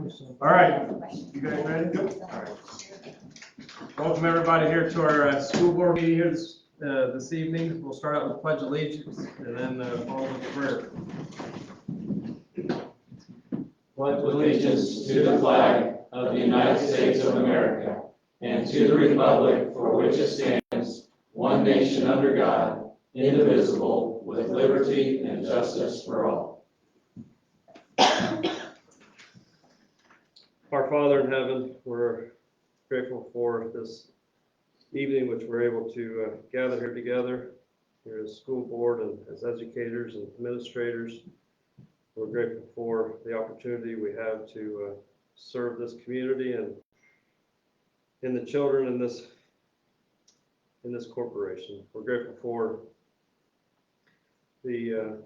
All right, you guys ready? All right. Welcome everybody here to our school board meeting here this evening. We'll start out with Pledge of Allegiance and then follow with prayer. Pledge allegiance to the flag of the United States of America and to the republic for which it stands, one nation under God, indivisible, with liberty and justice for all. Our Father in heaven, we're grateful for this evening which we're able to gather here together here as school board and as educators and administrators. We're grateful for the opportunity we have to serve this community and the children in this corporation. We're grateful for the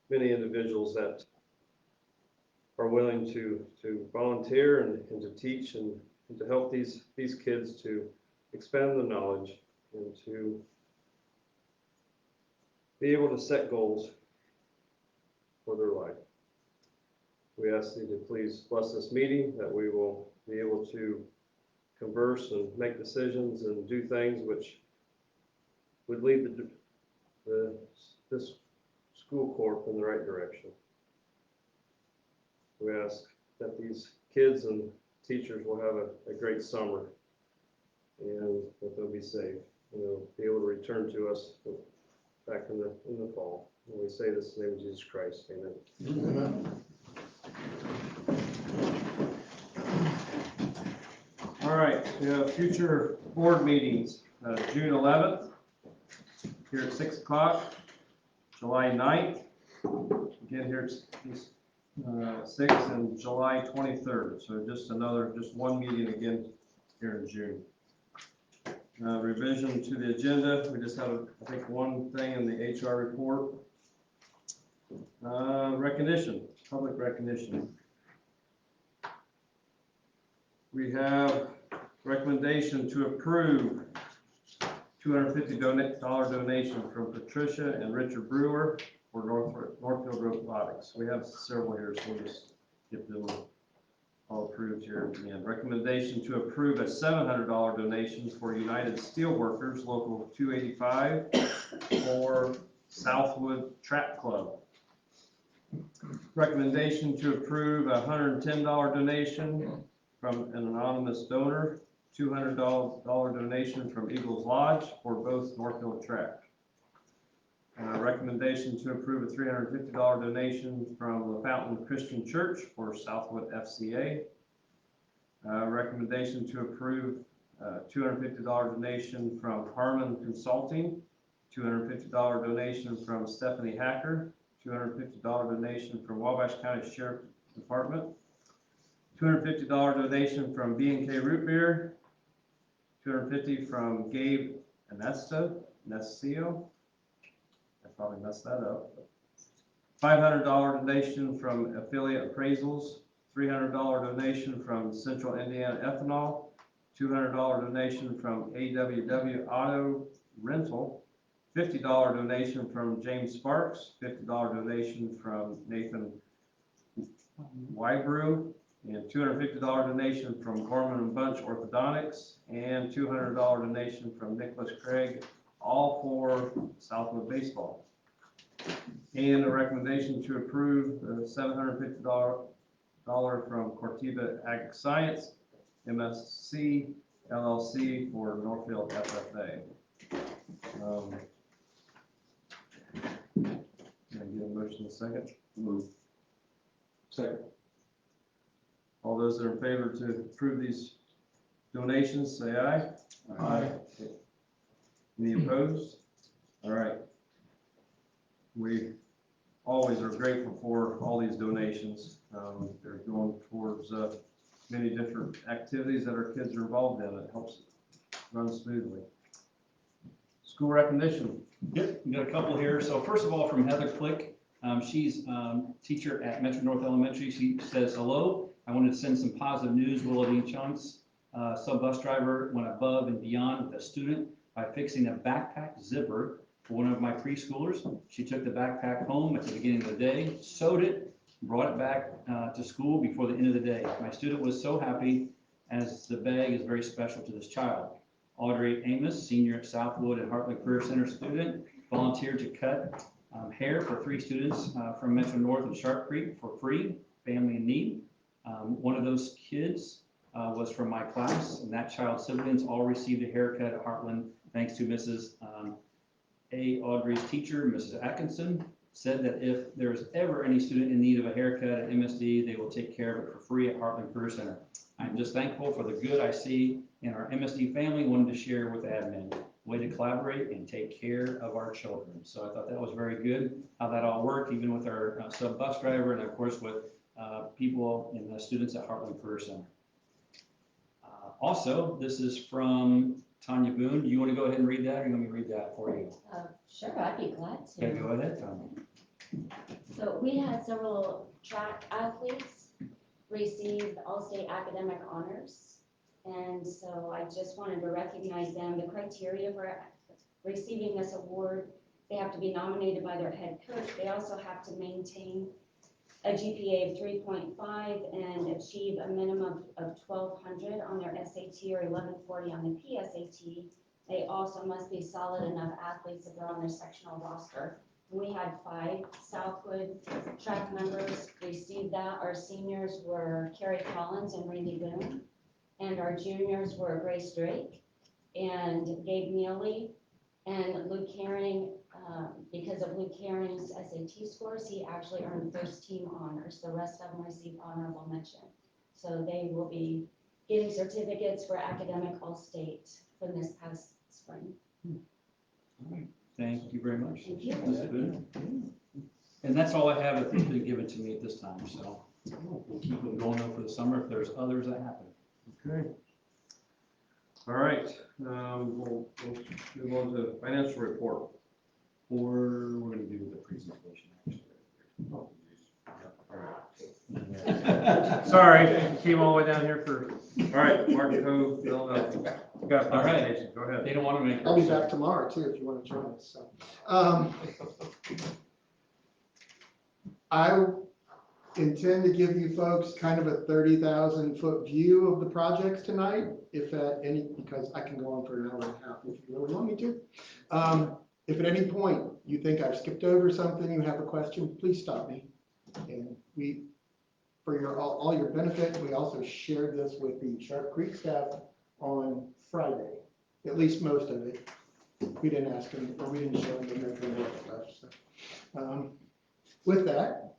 many individuals that are willing to volunteer and to teach and to help these kids to expand the knowledge and to be able to set goals for their life. We ask you to please bless this meeting, that we will be able to converse and make decisions and do things which would lead this school corp in the right direction. We ask that these kids and teachers will have a great summer and that they'll be safe and they'll be able to return to us back in the fall. And we say this in the name of Jesus Christ. Amen. Amen. All right, we have future board meetings, June 11th, here at 6 o'clock, July 9th, again here at 6, and July 23rd. So just one meeting again here in June. Revision to the agenda, we just have, I think, one thing in the HR report. Recognition, public recognition. We have recommendation to approve $250 donation from Patricia and Richard Brewer for Northfield Robotics. We have several here, so we'll just get them all approved here at the end. Recommendation to approve a $700 donation for United Steelworkers Local 285 for Southwood Track Club. Recommendation to approve a $110 donation from an anonymous donor, $200 donation from Eagles Lodge for both Northfield Track. Recommendation to approve a $350 donation from the Fountain Christian Church for Southwood FCA. Recommendation to approve a $250 donation from Harmon Consulting, $250 donation from Stephanie Hacker, $250 donation from Wabash County Sheriff Department, $250 donation from B&K Root Beer, $250 from Gabe Nescio. I probably messed that up. $500 donation from Affiliate Appraisals, $300 donation from Central Indiana Ethanol, $200 donation from AWW Auto Rental, $50 donation from James Sparks, $50 donation from Nathan Wybrew, and $250 donation from Gorman and Bunch Orthodontics, and $200 donation from Nicholas Craig, all for Southwood Baseball. And a recommendation to approve the $750 from Corteva Ag Science, MSD, LLC for Northfield FFA. Can I get a motion in a second? Move. Second. All those that are in favor to approve these donations, say aye. Aye. Any opposed? All right. We always are grateful for all these donations. They're going towards many different activities that our kids are involved in. It helps run smoothly. School recognition. Yep, we got a couple here. So first of all, from Heather Click, she's teacher at Metro North Elementary. She says, hello, I wanted to send some positive news. Willoughby Chunks, sub-bus driver, went above and beyond with a student by fixing a backpack zipper for one of my preschoolers. She took the backpack home at the beginning of the day, sewed it, brought it back to school before the end of the day. My student was so happy, as the bag is very special to this child. Audrey Amos, senior at Southwood and Heartland Career Center student, volunteered to cut hair for 3 students from Metro North and Sharp Creek for free, family in need. One of those kids was from my class, and that child's siblings all received a haircut at Heartland thanks to Mrs. Audrey's teacher, Mrs. Atkinson, said that if there's ever any student in need of a haircut at MSD, they will take care of it for free at Heartland Career Center. I'm just thankful for the good I see in our MSD family, wanted to share with admin. Way to collaborate and take care of our children. So I thought that was very good, how that all worked, even with our sub bus driver and of course with people and the students at Heartland Career Center. Also, this is from Tanya Boone. Do you want to go ahead and read that, or you want me to read that for you? Sure, I'd be glad to. Okay, go ahead, Tanya. So we had several track athletes receive all-state academic honors. And so I just wanted to recognize them. The criteria for receiving this award, they have to be nominated by their head coach. They also have to maintain a GPA of 3.5 and achieve a minimum of 1200 on their SAT or 1140 on the PSAT. They also must be solid enough athletes if they're on their sectional roster. We had 5 Southwood track members receive that. Our seniors were Carrie Collins and Randy Boone. And our juniors were Grace Drake and Gabe Neely and Luke Herring. Because of Luke Herring's SAT scores, he actually earned first team honors. The rest of them received honorable mention. So they will be getting certificates for academic all-state from this past spring. All right. Thank you very much. Thank you. Mrs. Boone. And that's all I have that's been given to me at this time. So we'll keep them going over the summer if there's others that happen. Okay. All right, we'll move on to financial report. Or we're gonna do the presentation actually. Oh, sorry, came all the way down here for, all right, Mark Cove, Philadelphia. Got a presentation, go ahead. They don't wanna make. I'll be back tomorrow too, if you want to join us, so. I intend to give you folks kind of a 30,000-foot view of the projects tonight, if at any, because I can go on for an hour and a half if you really want me to. If at any point you think I've skipped over something, you have a question, please stop me. And we, for your all your benefit, we also shared this with the Sharp Creek staff on Friday, at least most of it. We didn't ask them, or we didn't show them the Metro North stuff. So, with that,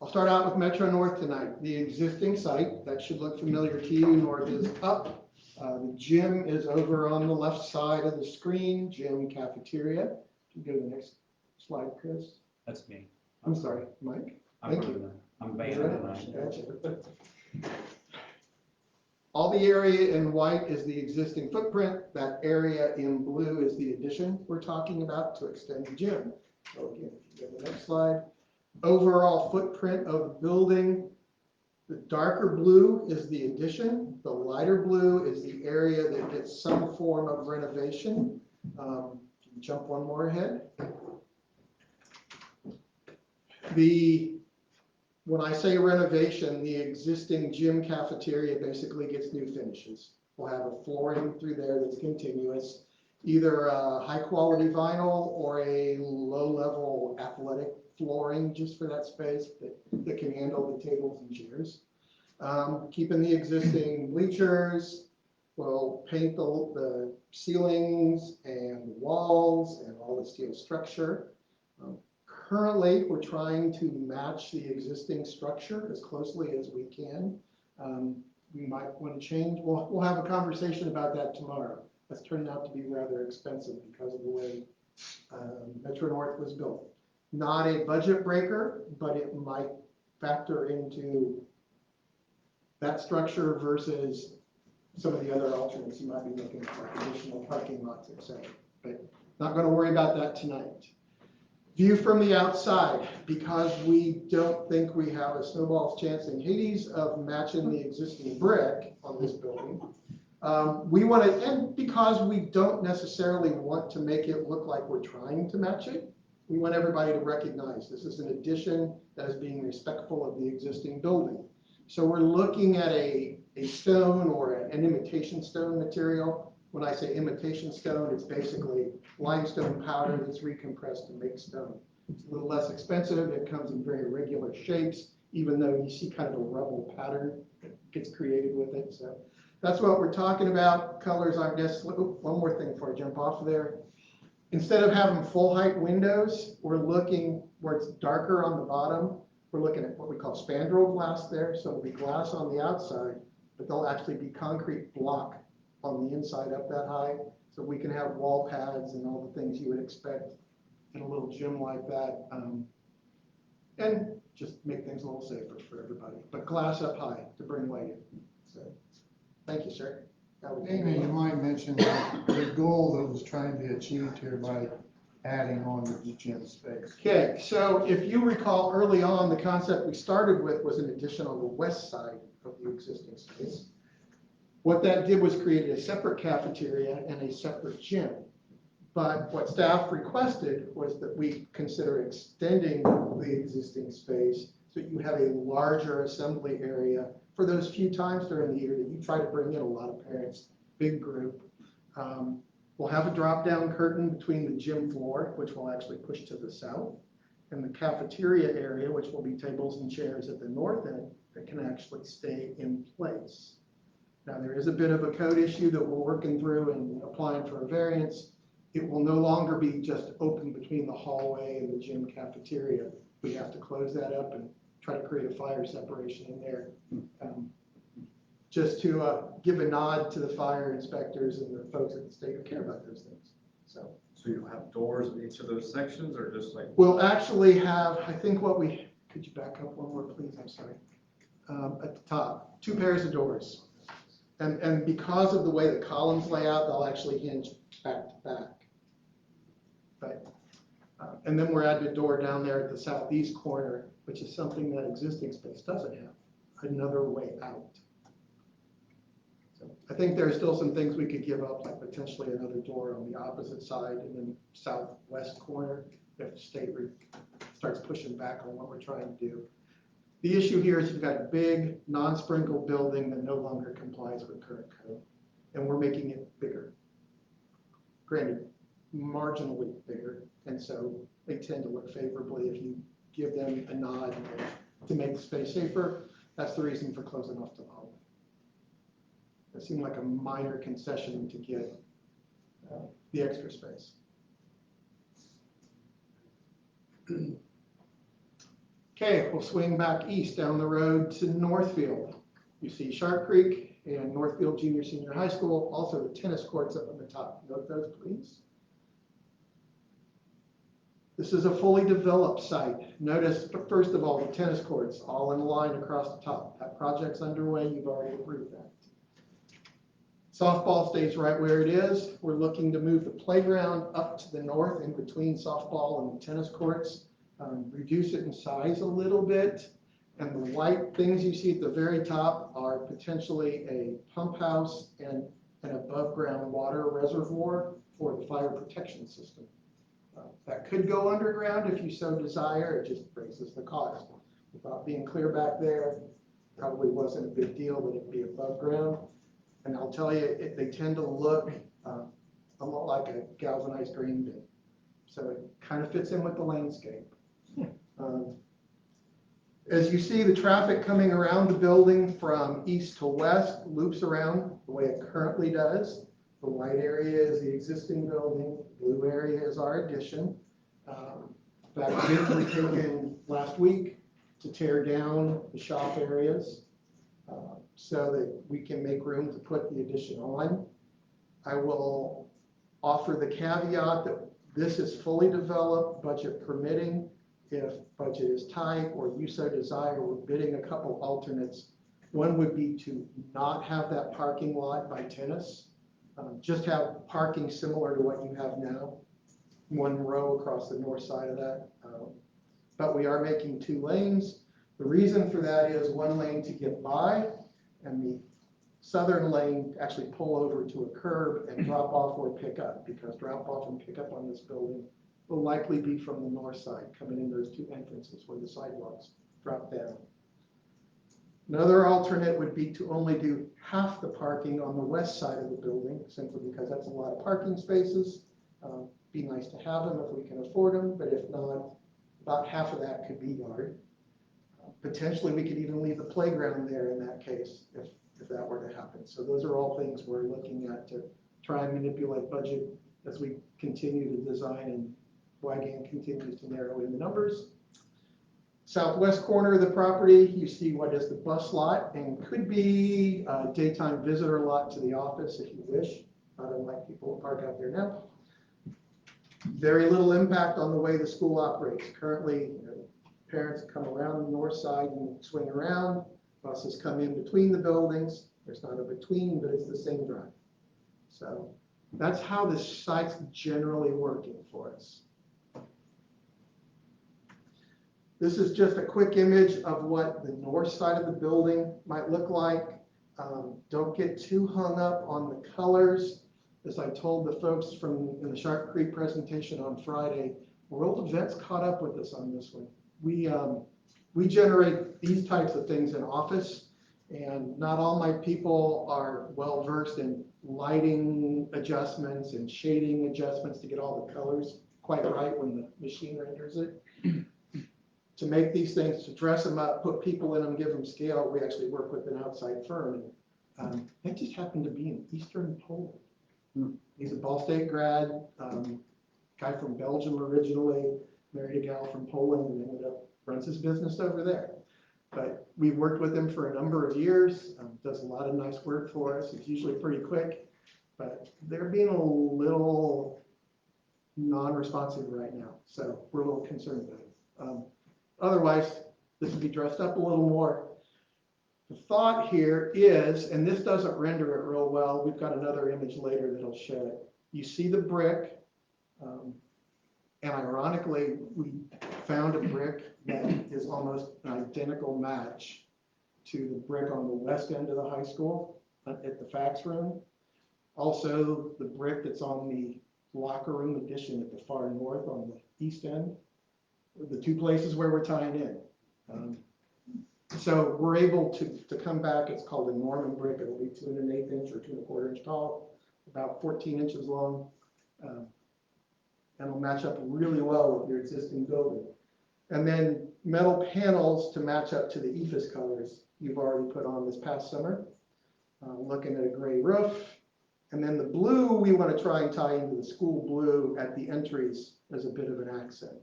I'll start out with Metro North tonight. The existing site, that should look familiar to you, north is up. The gym is over on the left side of the screen, gym cafeteria. Can you go to the next slide, Chris? That's me. I'm sorry, Mike. Thank you. I'm bad tonight. All the area in white is the existing footprint. That area in blue is the addition we're talking about to extend the gym. So again, if you go to the next slide. Overall footprint of the building. The darker blue is the addition. The lighter blue is the area that gets some form of renovation. Jump one more ahead. When I say renovation, the existing gym cafeteria basically gets new finishes. We'll have a flooring through there that's continuous, either a high quality vinyl or a low level athletic flooring just for that space that can handle the tables and chairs. Keeping the existing bleachers, we'll paint the ceilings and the walls and all the steel structure. Currently, we're trying to match the existing structure as closely as we can. We might want to change. We'll have a conversation about that tomorrow. That's turned out to be rather expensive because of the way Metro North was built. Not a budget breaker, but it might factor into that structure versus some of the other alternates you might be looking at, like additional parking lots, etc. But not going to worry about that tonight. View from the outside, because we don't think we have a snowball's chance in Hades of matching the existing brick on this building. We want to, and because we don't necessarily want to make it look like we're trying to match it, we want everybody to recognize this is an addition that is being respectful of the existing building. So we're looking at a stone or an imitation stone material. When I say imitation stone, it's basically limestone powder that's recompressed to make stone. It's a little less expensive. It comes in very regular shapes, even though you see kind of a rubble pattern that gets created with it. So that's what we're talking about. Colors aren't necessarily, one more thing before I jump off of there. Instead of having full height windows, we're looking where it's darker on the bottom. We're looking at what we call spandrel glass there. So it'll be glass on the outside, but they'll actually be concrete block on the inside up that high. So we can have wall pads and all the things you would expect in a little gym like that. And just make things a little safer for everybody. But glass up high to bring light in. So thank you, sir. Amy, you might mention the goal that was trying to be achieved here by adding on to the gym space. Okay, so if you recall early on, the concept we started with was an addition on the west side of the existing space. What that did was create a separate cafeteria and a separate gym. But what staff requested was that we consider extending the existing space so you have a larger assembly area for those few times during the year that you try to bring in a lot of parents, big group. We'll have a drop-down curtain between the gym floor, which will actually push to the south, and the cafeteria area, which will be tables and chairs at the north end that can actually stay in place. Now, there is a bit of a code issue that we're working through and applying for a variance. It will no longer be just open between the hallway and the gym cafeteria. We have to close that up and try to create a fire separation in there. Just to give a nod to the fire inspectors and the folks at the state who care about those things. So you'll have doors in each of those sections, or just like? we'll actually have, I think could you back up one more, please? I'm sorry. At the top, 2 pairs of doors. And because of the way the columns lay out, they'll actually hinge back to back. But, and then we're adding a door down there at the southeast corner, which is something that existing space doesn't have, another way out. So I think there are still some things we could give up, like potentially another door on the opposite side and then southwest corner if the state starts pushing back on what we're trying to do. The issue here is you've got a big non-sprinkle building that no longer complies with current code, and we're making it bigger. Granted, marginally bigger, and so they tend to look favorably if you give them a nod to make the space safer. That's the reason for closing off the hallway. It seemed like a minor concession to get the extra space. Okay, we'll swing back east down the road to Northfield. You see Sharp Creek and Northfield Junior Senior High School, also the tennis courts up on the top. Note those, please. This is a fully developed site. Notice, first of all, the tennis courts all in line across the top. That project's underway. You've already approved that. Softball stays right where it is. We're looking to move the playground up to the north in between softball and the tennis courts, reduce it in size a little bit. And the white things you see at the very top are potentially a pump house and an above ground water reservoir for the fire protection system. That could go underground if you so desire. It just raises the cost. Without being clear back there, probably wasn't a big deal that it'd be above ground. And I'll tell you, they tend to look a lot like a galvanized grain bin. So it kind of fits in with the landscape. As you see, the traffic coming around the building from east to west loops around the way it currently does. The white area is the existing building. The blue area is our addition. That bids were taken last week to tear down the shop areas so that we can make room to put the addition on. I will offer the caveat that this is fully developed, budget permitting. If budget is tight or you so desire, we're bidding a couple alternates. One would be to not have that parking lot by tennis. Just have parking similar to what you have now, 1 row across the north side of that. But we are making 2 lanes. The reason for that is 1 lane to get by and the southern lane actually pull over to a curb and drop off or pick up, because drop off and pick up on this building will likely be from the north side, coming in those two entrances where the sidewalks drop down. Another alternate would be to only do half the parking on the west side of the building, simply because that's a lot of parking spaces. Be nice to have them if we can afford them, but if not, about half of that could be yard. Potentially, we could even leave the playground there in that case, if that were to happen. So those are all things we're looking at to try and manipulate budget as we continue to design and Wagon continues to narrow in the numbers. Southwest corner of the property, you see what is the bus lot and could be a daytime visitor lot to the office if you wish. Not unlike people who park out there now. Very little impact on the way the school operates. Currently, parents come around the north side and swing around. Buses come in between the buildings. There's not a between, but it's the same drive. So that's how the site's generally working for us. This is just a quick image of what the north side of the building might look like. Don't get too hung up on the colors. As I told the folks in the Sharp Creek presentation on Friday, World Events caught up with us on this one. We generate these types of things in Office, and not all my people are well versed in lighting adjustments and shading adjustments to get all the colors quite right when the machine renders it. To make these things, to dress them up, put people in them, give them scale, we actually work with an outside firm. And it just happened to be in Eastern Poland. He's a Ball State grad, guy from Belgium originally, married a gal from Poland and ended up runs his business over there. But we've worked with him for a number of years, does a lot of nice work for us. It's usually pretty quick, but they're being a little non-responsive right now. So we're a little concerned about it. Otherwise, this would be dressed up a little more. The thought here is, and this doesn't render it real well, we've got another image later that'll show it. You see the brick, and ironically, we found a brick that is almost an identical match to the brick on the west end of the high school at the fax room. Also, the brick that's on the locker room addition at the far north on the east end. The two places where we're tying in. So we're able to come back. It's called a Norman brick. It'll be 2 1/8 inch or 2 1/4 inch tall, about 14 inches long. And it'll match up really well with your existing building. And then metal panels to match up to the EFS colors you've already put on this past summer. Looking at a gray roof. And then the blue, we want to try and tie into the school blue at the entries as a bit of an accent,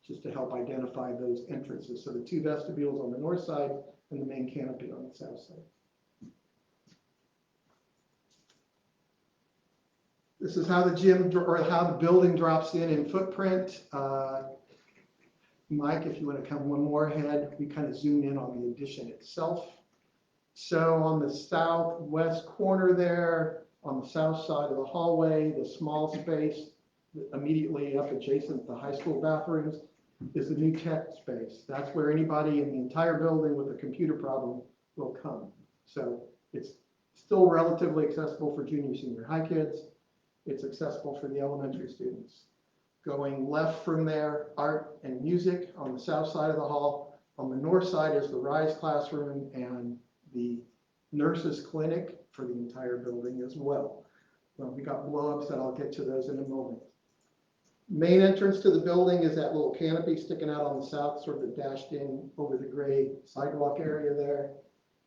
just to help identify those entrances. So the 2 vestibules on the north side and the main canopy on the south side. This is how the gym, or how the building drops in footprint. Mike, if you want to come one more ahead, we kind of zoom in on the addition itself. So on the southwest corner there, on the south side of the hallway, the small space immediately up adjacent to the high school bathrooms is the new tech space. That's where anybody in the entire building with a computer problem will come. So it's still relatively accessible for junior, senior high kids. It's accessible for the elementary students. Going left from there, art and music on the south side of the hall. On the north side is the RISE classroom and the nurses clinic for the entire building as well. We got blow-ups that I'll get to those in a moment. Main entrance to the building is that little canopy sticking out on the south, sort of dashed in over the gray sidewalk area there.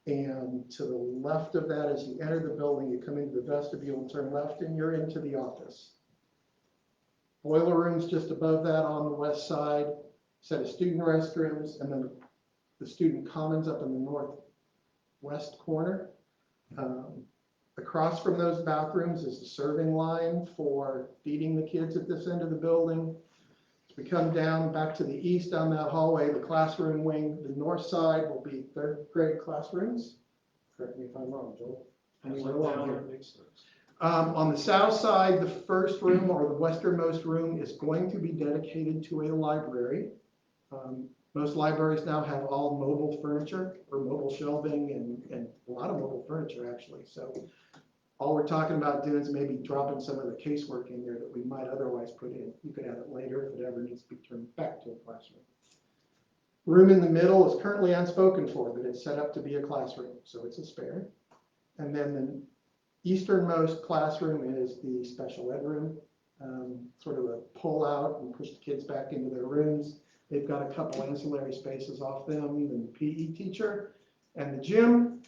And to the left of that, as you enter the building, you come into the vestibule, turn left, and you're into the office. Boiler rooms just above that on the west side, set of student restrooms, and then the student commons up in the northwest corner. Across from those bathrooms is the serving line for feeding the kids at this end of the building. As we come down back to the east down that hallway, the classroom wing, the north side will be 3rd grade classrooms. Correct me if I'm wrong, Joel. On the south side, the first room, or the westernmost room, is going to be dedicated to a library. Most libraries now have all mobile furniture or mobile shelving and a lot of mobile furniture actually. So All we're talking about doing is maybe dropping some of the casework in there that we might otherwise put in. You could have it later if it ever needs to be turned back to a classroom. Room in the middle is currently unspoken for, but it's set up to be a classroom, so it's a spare. And then the easternmost classroom is the special ed room, sort of a pull out and push the kids back into their rooms. They've got a couple ancillary spaces off them, the PE teacher and the gym.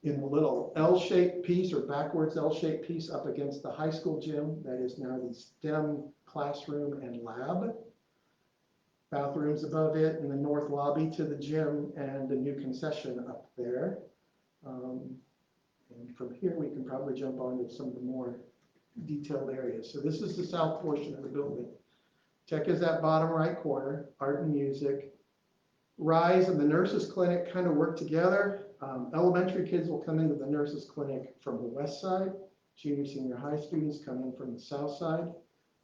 In the little L-shaped piece or backwards L-shaped piece up against the high school gym, that is now the STEM classroom and lab. Bathrooms above it in the north lobby to the gym and a new concession up there. And from here, we can probably jump on to some of the more detailed areas. So this is the south portion of the building. Tech is that bottom right corner, art and music. Rise and the nurses clinic kind of work together. Elementary kids will come into the nurses clinic from the west side. Junior, senior high students come in from the south side.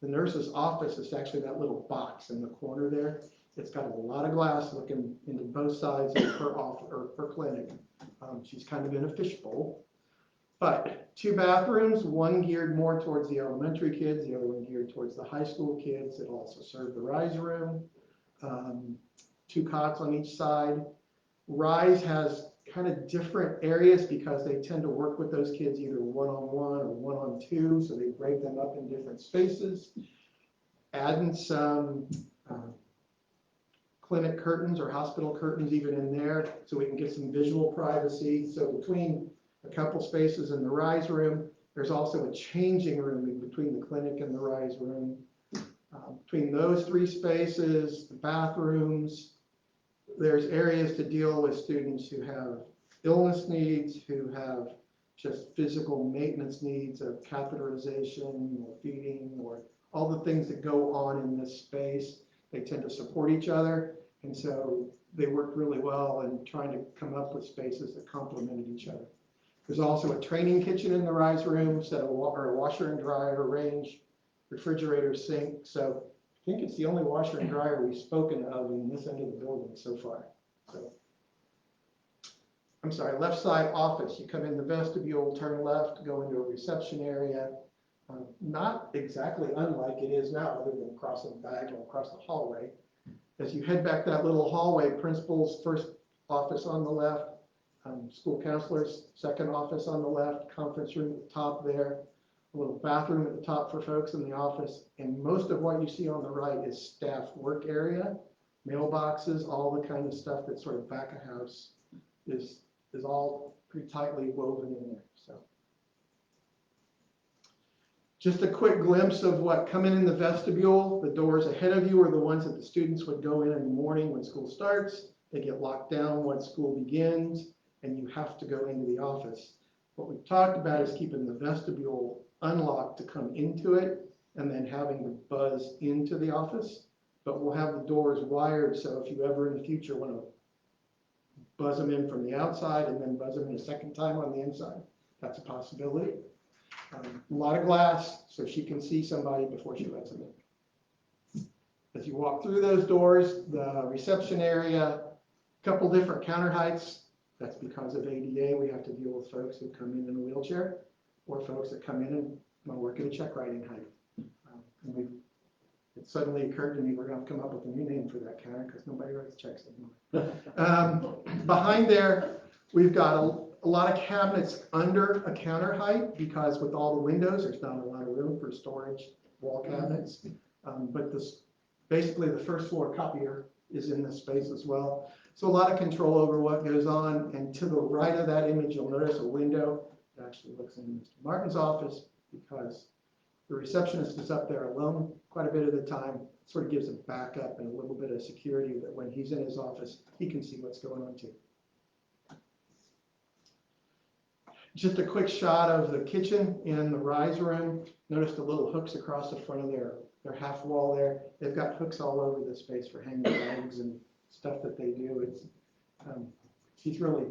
The nurse's office is actually that little box in the corner there. It's got a lot of glass looking into both sides of her office or her clinic. She's kind of in a fishbowl. But 2 bathrooms, one geared more towards the elementary kids, the other one geared towards the high school kids. It'll also serve the Rise room. 2 cots on each side. Rise has kind of different areas because they tend to work with those kids either one-on-one or one-on-two, so they break them up in different spaces. Adding some clinic curtains or hospital curtains even in there so we can get some visual privacy. So between a couple spaces in the Rise room, there's also a changing room in between the clinic and the Rise room. Between those 3 spaces, the bathrooms, there's areas to deal with students who have illness needs, who have just physical maintenance needs of catheterization or feeding or all the things that go on in this space. They tend to support each other, and so they work really well in trying to come up with spaces that complemented each other. There's also a training kitchen in the Rise room, set of a washer and dryer, range, refrigerator, sink. So I think it's the only washer and dryer we've spoken of in this end of the building so far. So, I'm sorry, left side office. You come in the vestibule, turn left, go into a reception area. Not exactly unlike it is now, other than crossing the diagonal across the hallway. As you head back that little hallway, principal's first office on the left, school counselor's second office on the left, conference room at the top there, a little bathroom at the top for folks in the office, and most of what you see on the right is staff work area, mailboxes, all the kind of stuff that's sort of back of house is all pretty tightly woven in there. So just a quick glimpse of what coming in the vestibule. The doors ahead of you are the ones that the students would go in the morning when school starts. They get locked down once school begins, and you have to go into the office. What we've talked about is keeping the vestibule unlocked to come into it and then having to buzz into the office. But we'll have the doors wired, so if you ever in the future want to buzz them in from the outside and then buzz them in a second time on the inside, that's a possibility. A lot of glass, so she can see somebody before she lets them in. As you walk through those doors, the reception area, a couple different counter heights. That's because of ADA. We have to deal with folks who come in a wheelchair or folks that come in and want to work at a check writing height. It suddenly occurred to me we're going to come up with a new name for that counter because nobody writes checks anymore. Behind there, we've got a lot of cabinets under a counter height because with all the windows, there's not a lot of room for storage wall cabinets. But basically the first floor copier is in this space as well. So a lot of control over what goes on. And to the right of that image, you'll notice a window that actually looks into Mr. Martin's office because the receptionist is up there alone quite a bit of the time. It sort of gives a backup and a little bit of security that when he's in his office, he can see what's going on too. Just a quick shot of the kitchen in the Rise room. Notice the little hooks across the front of their half wall there. They've got hooks all over the space for hanging bags and stuff that they do. It's she's really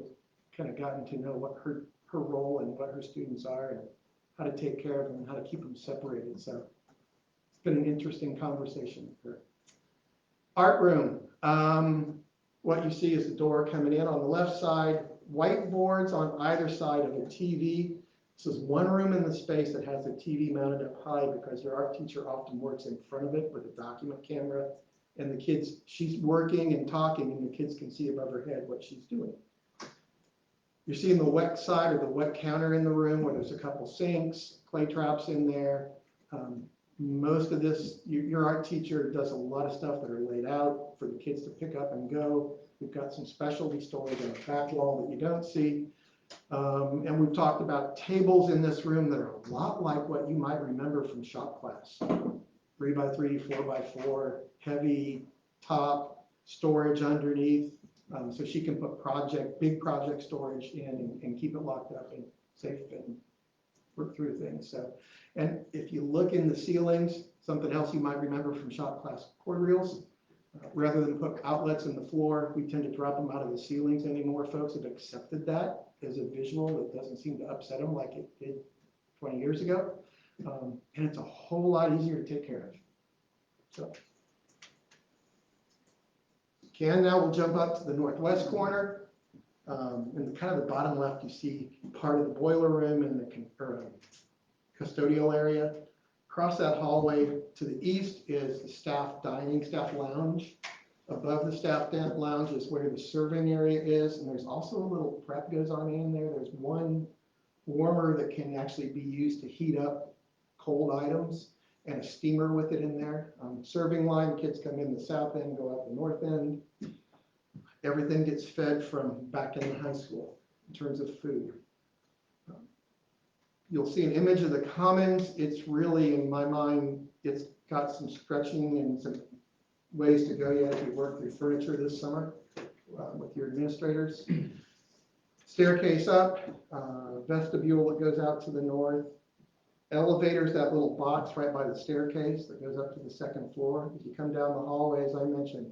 kind of gotten to know what her role and what her students are and how to take care of them and how to keep them separated. So it's been an interesting conversation with her. Art room. What you see is the door coming in on the left side, whiteboards on either side of a TV. This is one room in the space that has a TV mounted up high because your art teacher often works in front of it with a document camera. And the kids, she's working and talking, and the kids can see above her head what she's doing. You're seeing the wet side or the wet counter in the room where there's a couple sinks, clay traps in there. Most of this, your art teacher does a lot of stuff that are laid out for the kids to pick up and go. We've got some specialty storage on the back wall that you don't see. And we've talked about tables in this room that are a lot like what you might remember from shop class. 3x3, 4x4, heavy top, storage underneath. So she can put big project storage in and keep it locked up and safe and work through things. So, and if you look in the ceilings, something else you might remember from shop class, cord reels. Rather than put outlets in the floor, we tend to drop them out of the ceilings anymore. Folks have accepted that as a visual that doesn't seem to upset them like it did 20 years ago. And it's a whole lot easier to take care of. So, now we'll jump up to the northwest corner. In kind of the bottom left, you see part of the boiler room and the custodial area. Across that hallway to the east is the staff lounge. Above the staff lounge is where the serving area is, and there's also a little prep goes on in there. There's one warmer that can actually be used to heat up cold items, and a steamer with it in there. Serving line, kids come in the south end, go out the north end. Everything gets fed from back in the high school in terms of food. You'll see an image of the commons. It's really, in my mind, it's got some stretching and some ways to go yet if you work through furniture this summer with your administrators. Staircase up, vestibule that goes out to the north. Elevators, that little box right by the staircase that goes up to the second floor. As you come down the hallway, as I mentioned,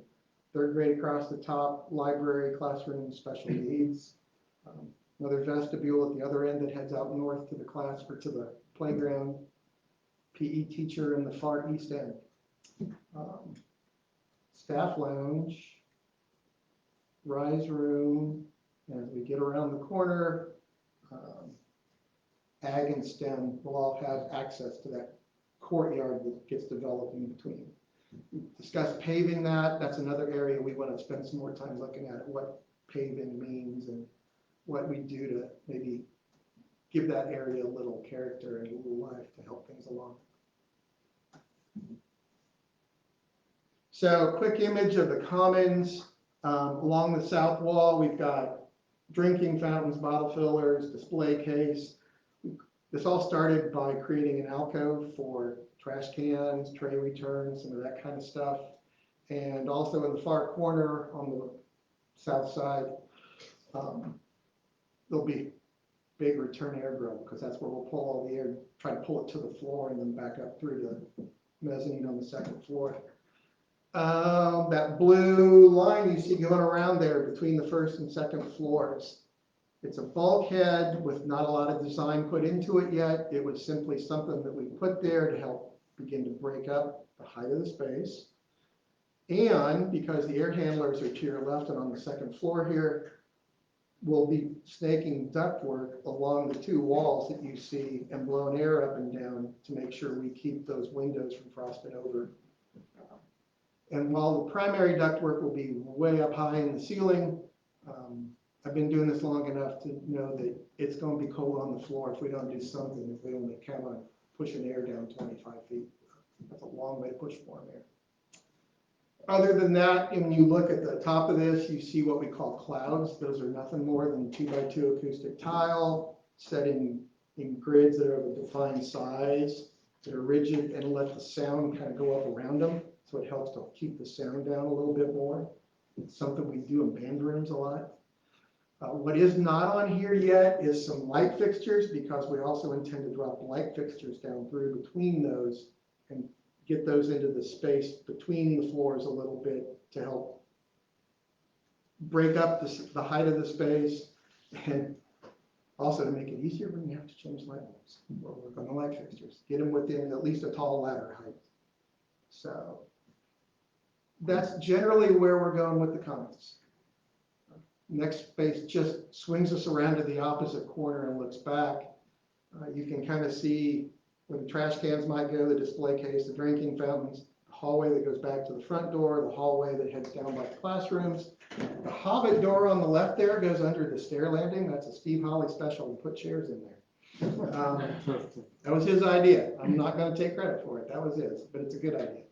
third grade across the top, library, classroom, special needs. Another vestibule at the other end that heads out north to the class or to the playground. PE teacher in the far east end. Staff lounge, rise room. As we get around the corner, Ag and STEM will all have access to that courtyard that gets developed in between. We discussed paving that. That's another area we want to spend some more time looking at what paving means and what we do to maybe give that area a little character and a little life to help things along. So quick image of the commons. Along the south wall, we've got drinking fountains, bottle fillers, display case. This all started by creating an alcove for trash cans, tray returns, some of that kind of stuff. And also in the far corner on the south side, there'll be big return air grill because that's where we'll pull all the air, try to pull it to the floor and then back up through the mezzanine on the second floor. That blue line you see going around there between the first and second floors. It's a bulkhead with not a lot of design put into it yet. It was simply something that we put there to help begin to break up the height of the space. And because the air handlers are to your left and on the second floor here, we'll be snaking ductwork along the two walls that you see and blowing air up and down to make sure we keep those windows from frosting over. And while the primary ductwork will be way up high in the ceiling, I've been doing this long enough to know that it's going to be cold on the floor if we don't do something, if we only count on pushing air down 25 feet. That's a long way to push warm air. Other than that, when you look at the top of this, you see what we call clouds. Those are nothing more than 2x2 acoustic tile set in grids that are of a defined size, that are rigid, and let the sound kind of go up around them. So it helps to keep the sound down a little bit more. It's something we do in band rooms a lot. What is not on here yet is some light fixtures, because we also intend to drop light fixtures down through between those and get those into the space between the floors a little bit to help break up the height of the space, and also to make it easier when you have to change light bulbs or work on the light fixtures. Get them within at least a tall ladder height. So that's generally where we're going with the comments. Next space just swings us around to the opposite corner and looks back. You can kind of see where the trash cans might go, the display case, the drinking fountains, the hallway that goes back to the front door, the hallway that heads down by the classrooms. The Hobbit door on the left there goes under the stair landing. That's a Steve Holly special, to put chairs in there. That was his idea. I'm not going to take credit for it. That was his, but it's a good idea.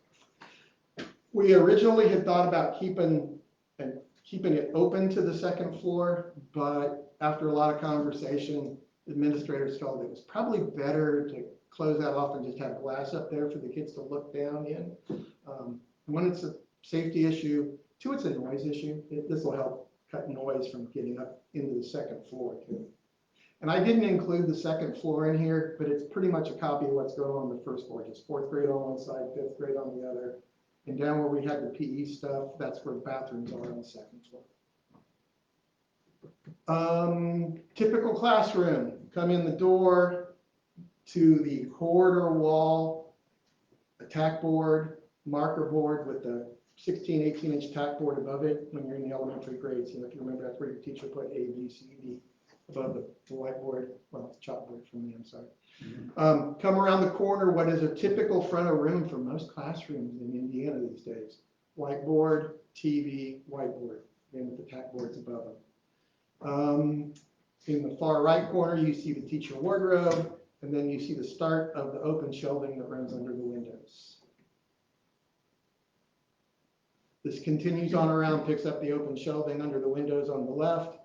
We originally had thought about keeping it open to the second floor, but after a lot of conversation, administrators felt it was probably better to close that off and just have glass up there for the kids to look down in. One, it's a safety issue. Two, it's a noise issue. This will help cut noise from getting up into the second floor too. And I didn't include the second floor in here, but it's pretty much a copy of what's going on the first floor. Just fourth grade on one side, fifth grade on the other. And down where we had the PE stuff, that's where the bathrooms are on the second floor. Typical classroom, come in the door to the corridor wall, a tack board, marker board with the 16, 18-inch tack board above it when you're in the elementary grades. You know, if you remember, that's where your teacher put A, B, C, D above the whiteboard, well, it's chalkboard for me, I'm sorry. Come around the corner, what is a typical front of room for most classrooms in Indiana these days? Whiteboard, TV, whiteboard, and with the tack boards above them. In the far right corner, you see the teacher wardrobe, and then you see the start of the open shelving that runs under the windows. This continues on around, picks up the open shelving under the windows on the left.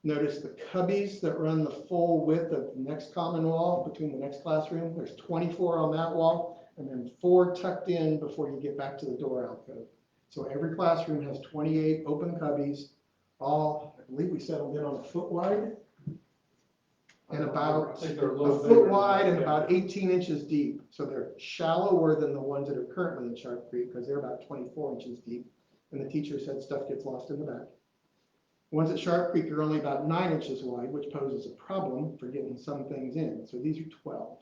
Notice the cubbies that run the full width of the next common wall between the next classroom. There's 24 on that wall, and then 4 tucked in before you get back to the door alcove. So every classroom has 28 open cubbies, all, I believe we settled in on a foot wide, and about a foot wide and about 18 inches deep. So they're shallower than the ones that are currently in Sharp Creek because they're about 24 inches deep. And the teacher said stuff gets lost in the back. The ones at Sharp Creek are only about 9 inches wide, which poses a problem for getting some things in. So these are 12.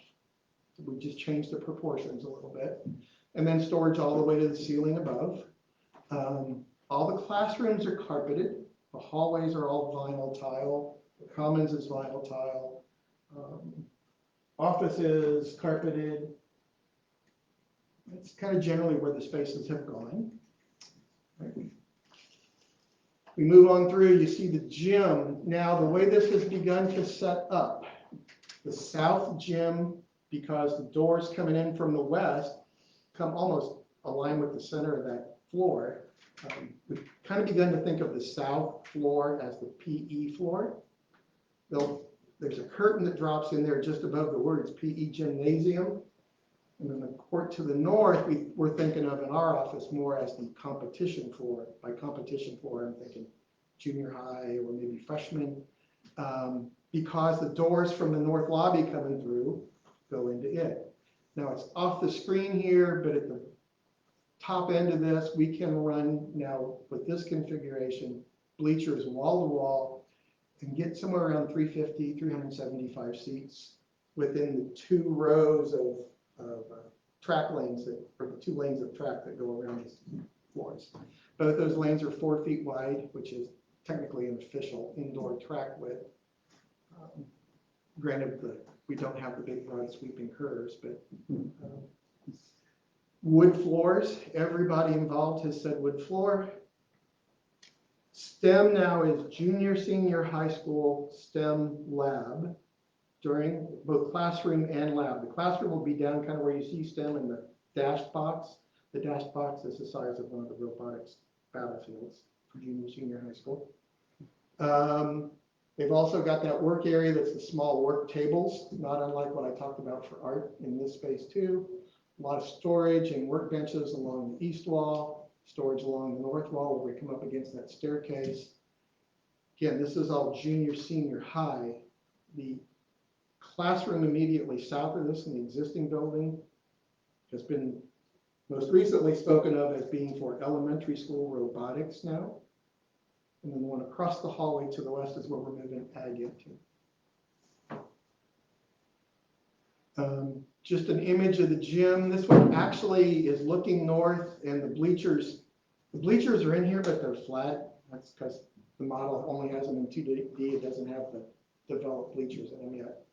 So we just changed the proportions a little bit. And then storage all the way to the ceiling above. All the classrooms are carpeted. The hallways are all vinyl tile. The commons is vinyl tile. Offices carpeted. That's kind of generally where the spaces have gone. Right. We move on through, you see the gym. Now, the way this has begun to set up, the south gym, because the doors coming in from the west come almost align with the center of that floor. We've kind of begun to think of the south floor as the PE floor. There's a curtain that drops in there just above the words PE gymnasium. And then the court to the north, we're thinking of in our office more as the competition floor. By competition floor, I'm thinking junior high or maybe freshman, because the doors from the north lobby coming through go into it. Now it's off the screen here, but at the top end of this, we can run now with this configuration, bleachers wall to wall, and get somewhere around 350, 375 seats within the 2 rows of track lanes, or the 2 lanes of track that go around these floors. Both those lanes are 4 feet wide, which is technically an official indoor track width. Granted, we don't have the big broad sweeping curves, but wood floors, everybody involved has said wood floor. STEM now is junior, senior high school STEM lab during both classroom and lab. The classroom will be down kind of where you see STEM in the dashed box. The dashed box is the size of one of the robotics battlefields for junior, senior high school. They've also got that work area that's the small work tables, not unlike what I talked about for art in this space too. A lot of storage and workbenches along the east wall, storage along the north wall where we come up against that staircase. Again, this is all junior, senior high. The classroom immediately south of this in the existing building has been most recently spoken of as being for elementary school robotics now. And then the one across the hallway to the west is where we're moving ag into. Just an image of the gym. This one actually is looking north, and the bleachers are in here, but they're flat. That's because The model only has them in 2D, it doesn't have the developed bleachers in them yet.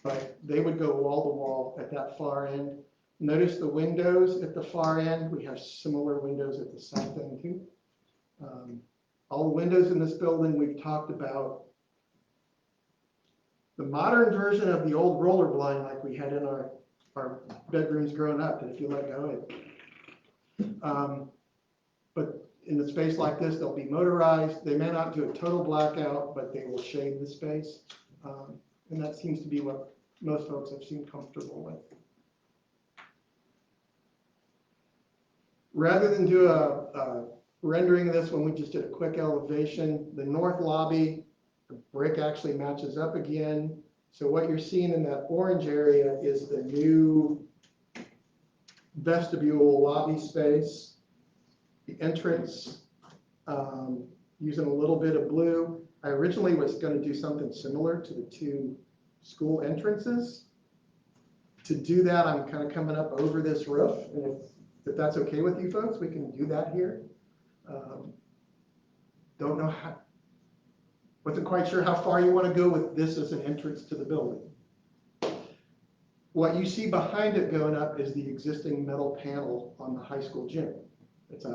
But they would go wall to wall at that far end. Notice the windows at the far end, we have similar windows at the south end too. All the windows in this building we've talked about. The modern version of the old roller blind like we had in our bedrooms growing up, that if you let go, but in a space like this, they'll be motorized. They may not do a total blackout, but they will shade the space. And that seems to be what most folks have seemed comfortable with. Rather than do a rendering of this one, we just did a quick elevation. The north lobby, the brick actually matches up again. So what you're seeing in that orange area is the new vestibule lobby space. The entrance, using a little bit of blue. I originally was going to do something similar to the two school entrances. To do that, I'm kind of coming up over this roof, and if that's okay with you folks, we can do that here. Don't know how, wasn't quite sure how far you want to go with this as an entrance to the building. What you see behind it going up is the existing metal panel on the high school gym. It's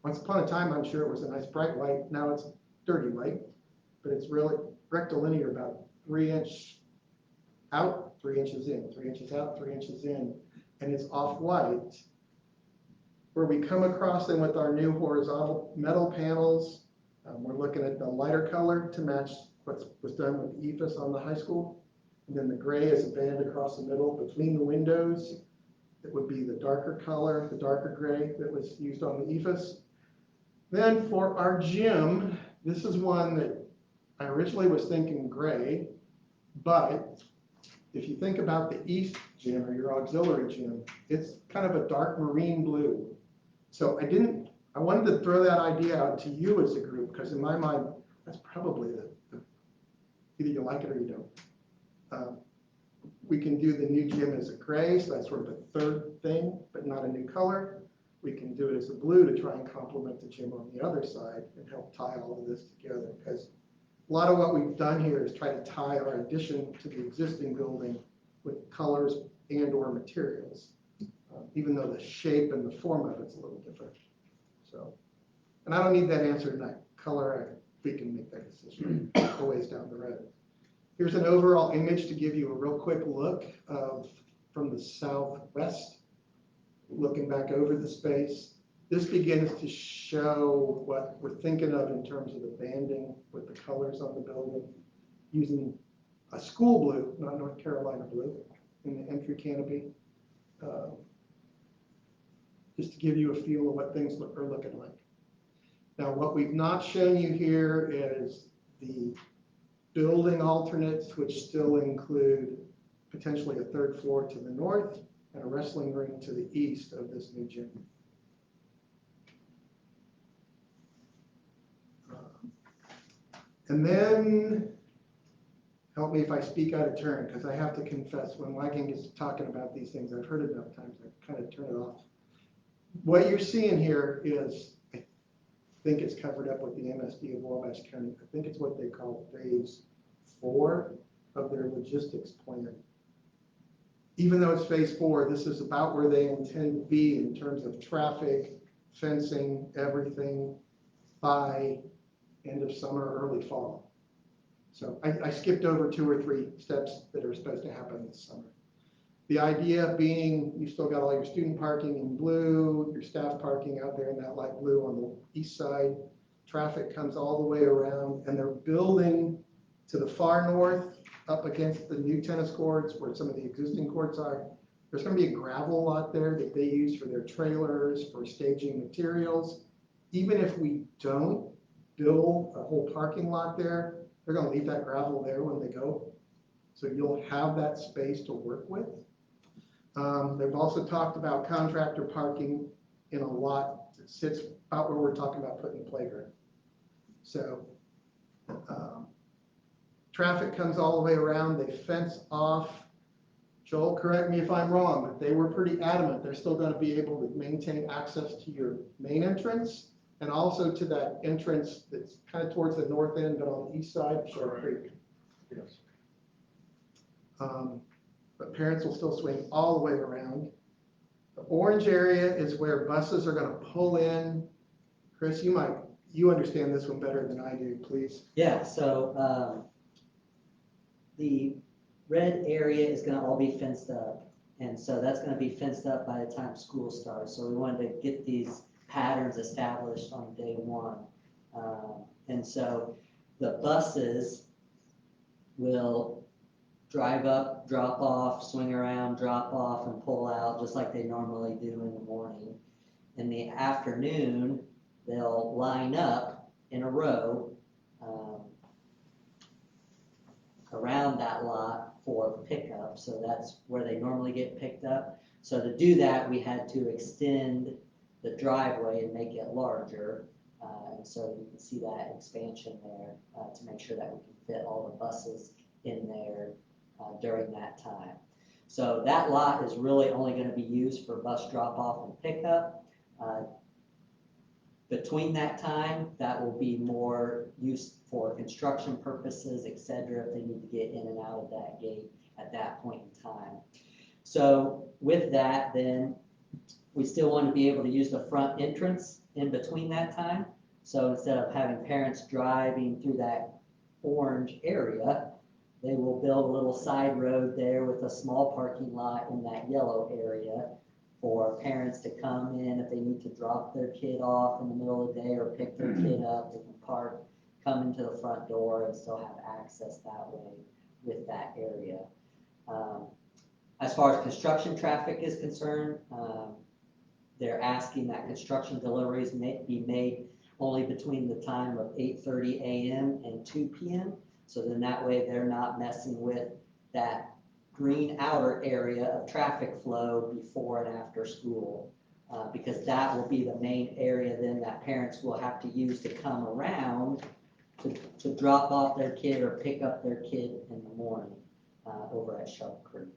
once upon a time, I'm sure it was a nice bright white. Now it's dirty white, but it's really rectilinear, about 3 inch out, 3 inches in, 3 inches out, 3 inches in, and it's off white. Where we come across them with our new horizontal metal panels, we're looking at the lighter color to match what was done with the EFS on the high school. And then the gray is a band across the middle between the windows. It would be the darker color, the darker gray that was used on the EFS. Then for our gym, this is one that I originally was thinking gray, but if you think about the east gym or your auxiliary gym, it's kind of a dark marine blue. So I wanted to throw that idea out to you as a group, because in my mind, that's probably either you like it or you don't. We can do the new gym as a gray, so that's sort of a third thing, but not a new color. We can do it as a blue to try and complement the gym on the other side and help tie all of this together, because a lot of what we've done here is try to tie our addition to the existing building with colors and or materials, even though the shape and the form of it's a little different. So, and I don't need that answer tonight. Color, we can make that decision a ways down the road. Here's an overall image to give you a real quick look from the southwest, looking back over the space. This begins to show what we're thinking of in terms of the banding with the colors on the building, using a school blue, not North Carolina blue, in the entry canopy, just to give you a feel of what things are looking like. Now, what we've not shown you here is the building alternates, which still include potentially a third floor to the north and a wrestling ring to the east of this new gym. And then, help me if I speak out of turn, because I have to confess, when Wagon gets talking about these things, I've heard it enough times, I kind of turn it off. What you're seeing here is, I think it's covered up with the MSD of Wabash County. I think it's what they call phase 4 of their logistics plan. Even though it's phase 4, this is about where they intend to be in terms of traffic, fencing, everything by end of summer, early fall. So I skipped over 2 or 3 steps that are supposed to happen this summer. The idea being, you've still got all your student parking in blue, your staff parking out there in that light blue on the east side. Traffic comes all the way around, and they're building to the far north, up against the new tennis courts where some of the existing courts are. There's going to be a gravel lot there that they use for their trailers, for staging materials. Even if we don't build a whole parking lot there, they're going to leave that gravel there when they go. So you'll have that space to work with. They've also talked about contractor parking in a lot that sits about where we're talking about putting the playground. So traffic comes all the way around. They fence off. Joel, correct me if I'm wrong, but they were pretty adamant. They're still going to be able to maintain access to your main entrance, and also to that entrance that's kind of towards the north end, but on the east side, Sharp Creek. Yes. But parents will still swing all the way around. The orange area is where buses are gonna pull in. Chris, you understand this one better than I do, please. Yeah, so, the red area is gonna all be fenced up. And so that's gonna be fenced up by the time school starts. So we wanted to get these patterns established on day one. And so the buses will drive up, drop off, swing around, drop off, and pull out, just like they normally do in the morning. In the afternoon, they'll line up in a row around that lot for pickup. So that's where they normally get picked up. So to do that, we had to extend the driveway and make it larger. And so you can see that expansion there to make sure that we can fit all the buses in there during that time. So that lot is really only going to be used for bus drop off and pickup. Between that time, that will be more used for construction purposes, et cetera, if they need to get in and out of that gate at that point in time. So with that, then we still want to be able to use the front entrance in between that time. So instead of having parents driving through that orange area, they will build a little side road there with a small parking lot in that yellow area for parents to come in if they need to drop their kid off in the middle of the day or pick their kid up. They can park, come into the front door and still have access that way with that area. As far as construction traffic is concerned, they're asking that construction deliveries be made only between the time of 8:30 a.m. and 2 p.m. So then that way they're not messing with that green outer area of traffic flow before and after school. Because that will be the main area then that parents will have to use to come around to drop off their kid or pick up their kid in the morning over at Sharp Creek.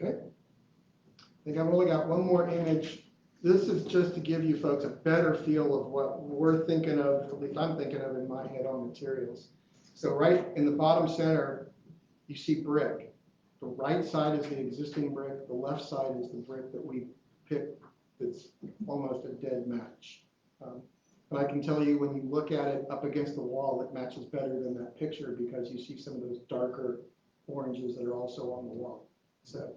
Okay. I think I've only got one more image. This is just to give you folks a better feel of what we're thinking of, at least I'm thinking of in my head on materials. So right in the bottom center, you see brick. The right side is the existing brick. The left side is the brick that we picked that's almost a dead match. But I can tell you when you look at it up against the wall, it matches better than that picture because you see some of those darker oranges that are also on the wall. So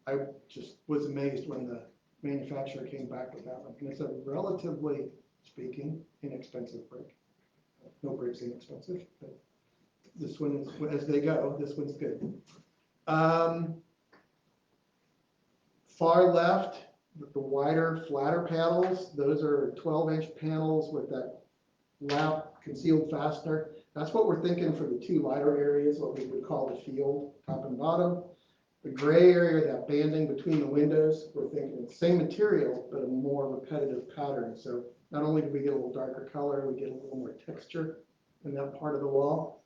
I just was amazed when the manufacturer came back with that one. And it's a relatively speaking inexpensive brick. No brick's inexpensive, but this one is, as they go, this one's good. Far left, the wider, flatter panels, those are 12-inch panels with that lap concealed fastener. That's what we're thinking for the two lighter areas, what we would call the field, top and bottom. The gray area, that banding between the windows, we're thinking the same material, but a more repetitive pattern. So not only do we get a little darker color, we get a little more texture in that part of the wall.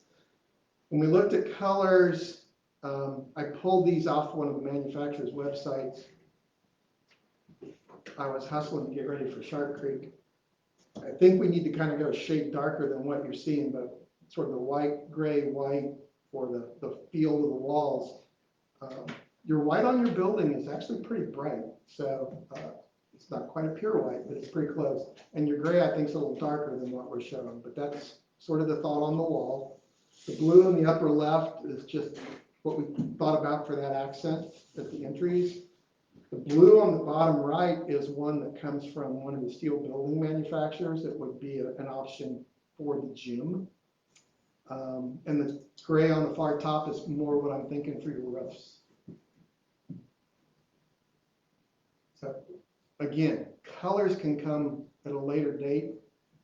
When we looked at colors, I pulled these off one of the manufacturer's websites. I was hustling to get ready for Sharp Creek. I think we need to kind of go a shade darker than what you're seeing, but sort of the white, gray, white for the feel of the walls. Your white on your building is actually pretty bright, so it's not quite a pure white, but it's pretty close. And your gray, I think, is a little darker than what we're showing, but that's sort of the thought on the wall. The blue in the upper left is just what we thought about for that accent at the entries. The blue on the bottom right is one that comes from one of the steel building manufacturers. It would be an option for the gym. And the gray on the far top is more what I'm thinking for your roofs. So again, colors can come at a later date,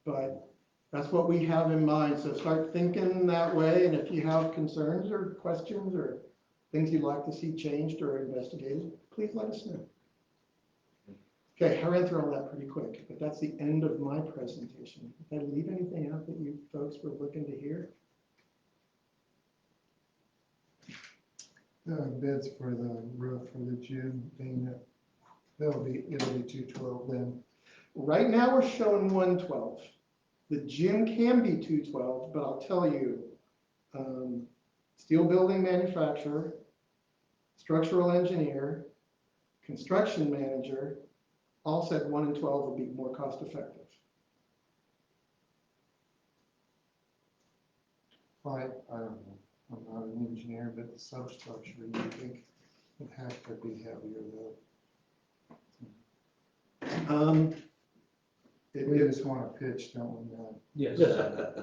but that's what we have in mind. So start thinking that way. And if you have concerns or questions or things you'd like to see changed or investigated, please let us know. Okay, I ran through all that pretty quick, but that's the end of my presentation. Did I leave anything out that you folks were looking to hear? bids for the roof for the gym, being that it'll be 212 then. Right now, we're showing 112. The gym can be 212, but I'll tell you, steel building manufacturer, structural engineer, construction manager, all said 1 and 12 would be more cost effective. I don't know, I'm not an engineer, but the substructure, you think would have to be heavier though. We just want to pitch, don't we, Matt? Yes.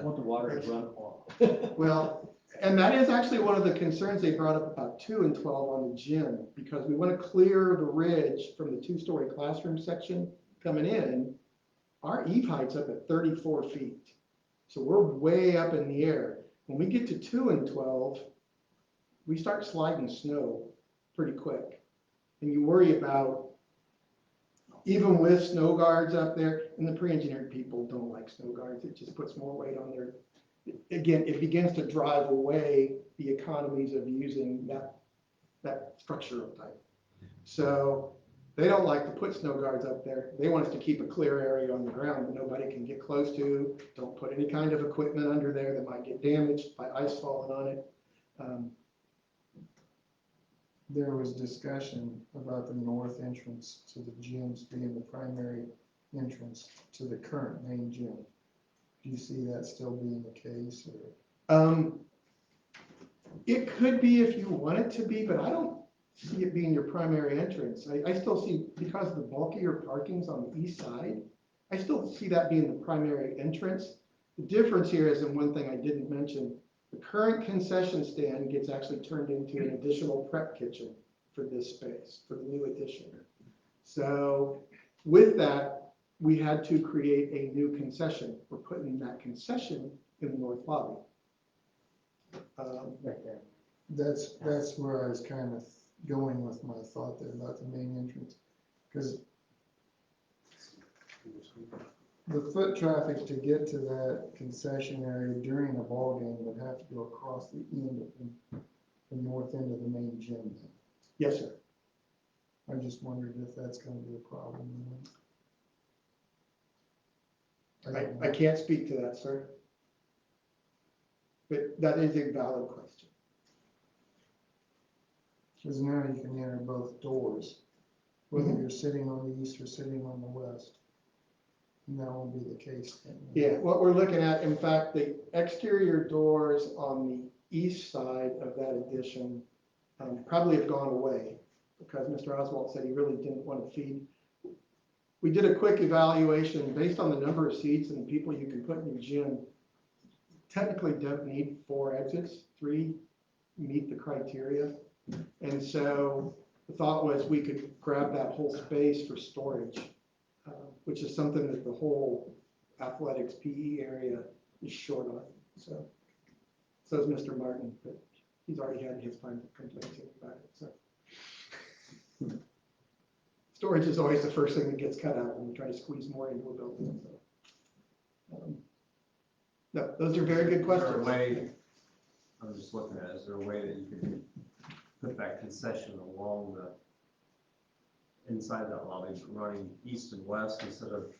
Want the water to run off. Well, and that is actually one of the concerns they brought up about 2 and 12 on the gym, because we want to clear the ridge from the 2-story classroom section coming in. Our eave height's up at 34 feet. So we're way up in the air. When we get to 2 and 12, we start sliding snow pretty quick. And you worry about, even with snow guards up there, and the pre-engineered people don't like snow guards, it just puts more weight on their, again, it begins to drive away the economies of using that structural type. So they don't like to put snow guards up there. They want us to keep a clear area on the ground that nobody can get close to. Don't put any kind of equipment under there that might get damaged by ice falling on it. There was discussion about the north entrance to the gyms being the primary entrance to the current main gym. Do you see that still being the case, or? It could be if you want it to be, but I don't see it being your primary entrance. I still see, because of the bulkier parkings on the east side, I still see that being the primary entrance. The difference here is, and one thing I didn't mention, the current concession stand gets actually turned into an additional prep kitchen for this space, for the new addition. So with that, we had to create a new concession. We're putting that concession in the north lobby. Right there. That's where I was kind of going with my thought there about the main entrance, because the foot traffic to get to that concession area during a ball game would have to go across the end of the north end of the main gym. Yes, sir. I just wondered if that's going to be a problem. I can't speak to that, sir. But that is a valid question. Because now you can enter both doors, whether you're sitting on the east or sitting on the west. And that won't be the case then. Yeah, what we're looking at, in fact, the exterior doors on the east side of that addition probably have gone away, because Mr. Oswald said he really didn't want to feed. We did a quick evaluation based on the number of seats and the people you can put in your gym. Technically don't need 4 exits, 3 meet the criteria. And so the thought was we could grab that whole space for storage, which is something that the whole athletics PE area is short on. So is Mr. Martin, but he's already had his time to complain to me about it. So storage is always the first thing that gets cut out when we try to squeeze more into a building. So, no, those are very good Is there a questions. way, I'm just looking at, is there a way that you could put that concession along the inside that lobby, running east and west instead of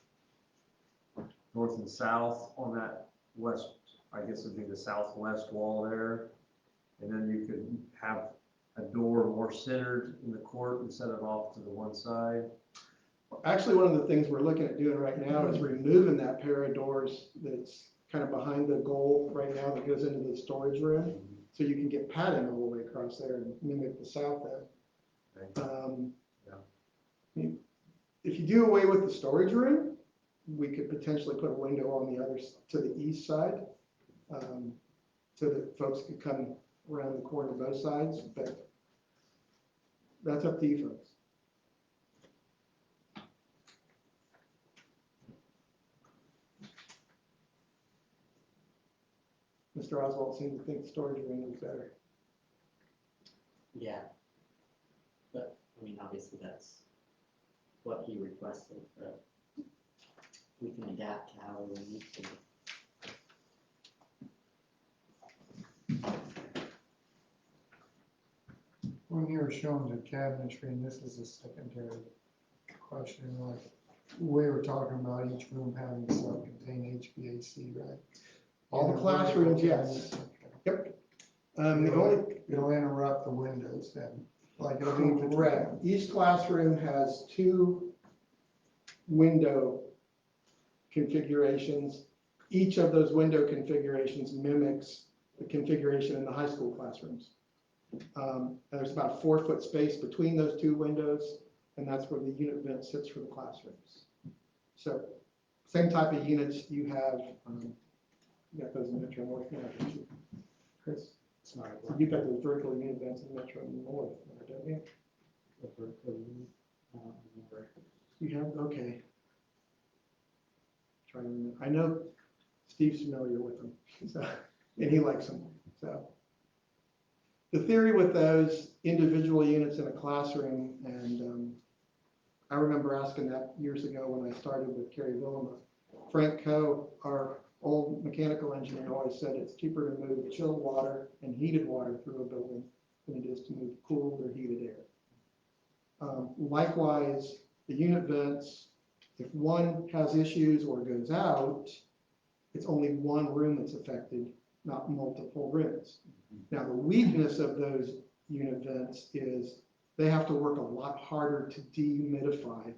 north and south on that west, I guess it'd be the southwest wall there. And then you could have a door more centered in the court instead of off to the one side. Actually, one of the things we're looking at doing right now is removing that pair of doors that's kind of behind the goal right now that goes into the storage room. So you can get padding all the way across there and mimic the south end. Yeah. If you do away with the storage room, we could potentially put a window on the other, to the east side, so that folks could come around the corner both sides, but that's up to you folks. Mr. Oswald seemed to think the storage room was better. Yeah. But, I mean, obviously that's what he requested, but we can adapt to how we need to. when you were showing the cabinetry, and this is a secondary question, like, we were talking about each room having self-contained HVAC, right? All the classrooms, yes. Yep. The only, It'll interrupt the windows then, like it'll be between. correct, each classroom has 2 window configurations. Each of those window configurations mimics the configuration in the high school classrooms. And there's about a 4-foot space between those 2 windows, and that's where the unit vent sits for the classrooms. So, same type of units you have, you got those in Metro North now, don't you, Chris? It's not So you've got those vertical unit vents in Metro North, don't you? You have, okay. Trying to remember. I know Steve's familiar with them, so, and he likes them, so. The theory with those individual units in a classroom, and I remember asking that years ago when I started with Kerry Villama. Frank Coe, our old mechanical engineer, always said it's cheaper to move chilled water and heated water through a building than it is to move cooled or heated air. Likewise, the unit vents, if one has issues or goes out, it's only one room that's affected, not multiple rooms. Now, the weakness of those unit vents is they have to work a lot harder to dehumidify.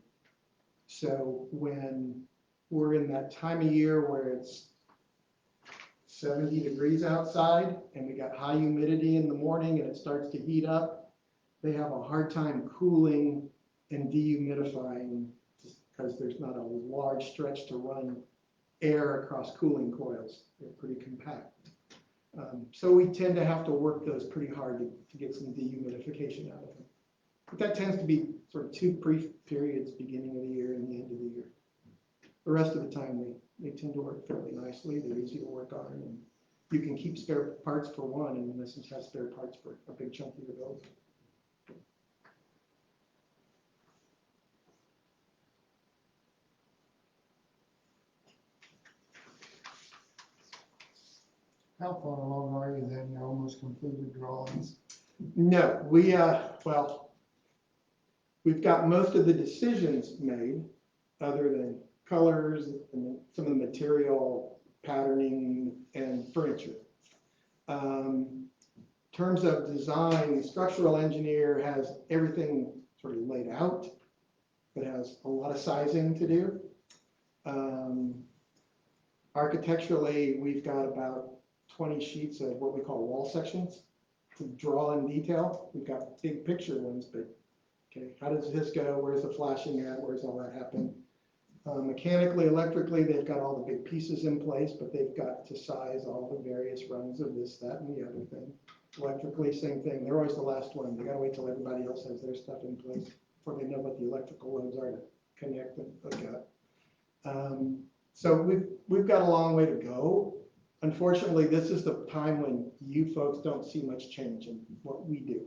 So when we're in that time of year where it's 70 degrees outside and we got high humidity in the morning and it starts to heat up, they have a hard time cooling and dehumidifying because there's not a large stretch to run air across cooling coils. They're pretty compact. So we tend to have to work those pretty hard to get some dehumidification out of them. But that tends to be sort of 2 brief periods, beginning of the year and the end of the year. The rest of the time, they tend to work fairly nicely. They're easy to work on, and you can keep spare parts for one, and in essence, have spare parts for a big chunk of your build. How far along are you then? You're almost completed drawings? No, well, we've got most of the decisions made, other than colors and some of the material, patterning, and furniture. In terms of design, the structural engineer has everything sort of laid out, but has a lot of sizing to do. Architecturally, we've got about 20 sheets of what we call wall sections to draw in detail. We've got big picture ones, but okay, how does this go? Where's the flashing at? Where's all that happen? Mechanically, electrically, they've got all the big pieces in place, but they've got to size all the various runs of this, that, and the other thing. Electrically, same thing. They're always the last one. They gotta wait till everybody else has their stuff in place before they know what the electrical loads are to connect and hook up. So we've got a long way to go. Unfortunately, this is the time when you folks don't see much change in what we do.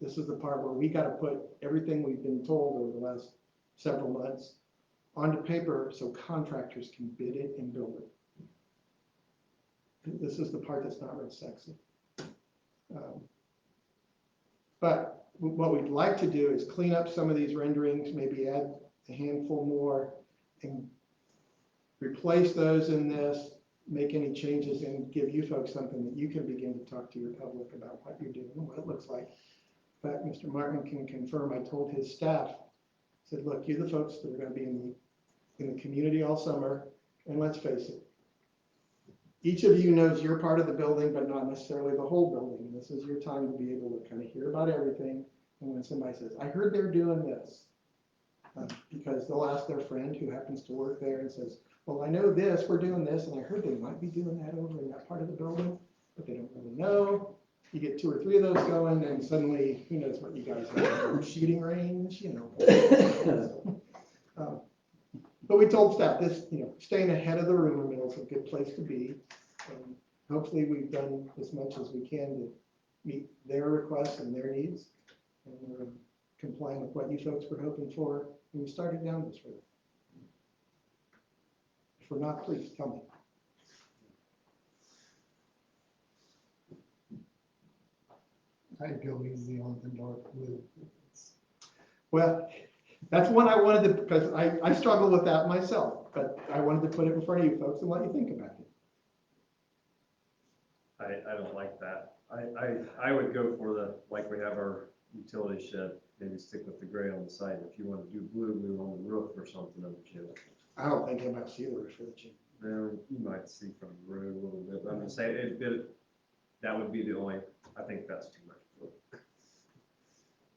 This is the part where we got to put everything we've been told over the last several months onto paper so contractors can bid it and build it. This is the part that's not real sexy. But what we'd like to do is clean up some of these renderings, maybe add a handful more and replace those in this, make any changes, and give you folks something that you can begin to talk to your public about what you're doing and what it looks like. In fact, Mr. Martin can confirm, I told his staff, said, look, you're the folks that are going to be in the community all summer, and let's face it, each of you knows your part of the building, but not necessarily the whole building. And this is your time to be able to kind of hear about everything. And when somebody says, I heard they're doing this, because they'll ask their friend who happens to work there and says, well, I know this, we're doing this, and I heard they might be doing that over in that part of the building, but they don't really know. You get 2 or 3 of those going, and suddenly, who knows what you guys have, shooting range, you know. But we told staff this, staying ahead of the rumor mill is a good place to be. Hopefully we've done as much as we can to meet their requests and their needs. And we're complying with what you folks were hoping for when we started down this road. If we're not, please tell me. I'd go easy on the dark blue. It's- Well, that's one I wanted to, because I struggle with that myself, but I wanted to put it in front of you folks and let you think about it. I don't like that. I would go for the, like we have our utility shed, maybe stick with the gray on the side. If you want to do blue on the roof or something of the gym. I don't think I might see the roof of the gym. There, you might see from the road a little bit, but I'm just saying, that would be the only, I think that's too much blue.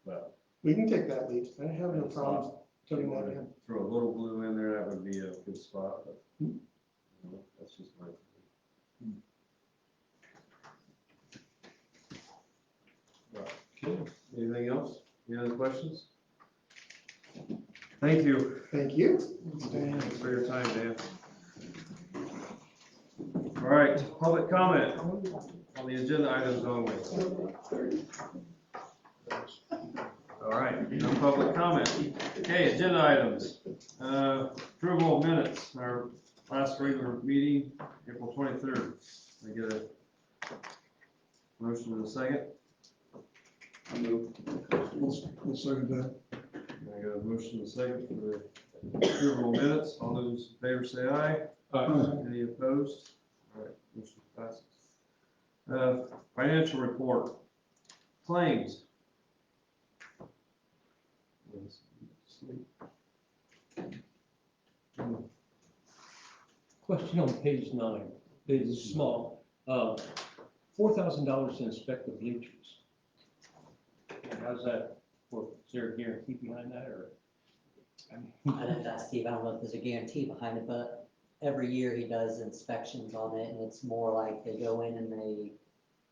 But We can take that lead. I have no It's problems if you putting that want to in. throw a little blue in there, that would be a good spot, but you know, that's just my. Okay, anything else? Any other questions? Thank you. Thank you. Thanks for your time, Dan. All right, public comment on the agenda items only. All right, no public comment. Okay, agenda items. Approval of minutes, our last regular meeting, April 23rd. I get a motion in a second. We'll second that. I got a motion in a second for the approval of minutes. All those in favor say aye. Any opposed? All right, motion passes. Financial report, claims. Question on page 9, it's small, $4,000 to inspect the bleachers. And how's that work? Is there a guarantee behind that, or? I'd have to ask Steve, I don't know if there's a guarantee behind it, but every year he does inspections on it, and it's more like they go in and they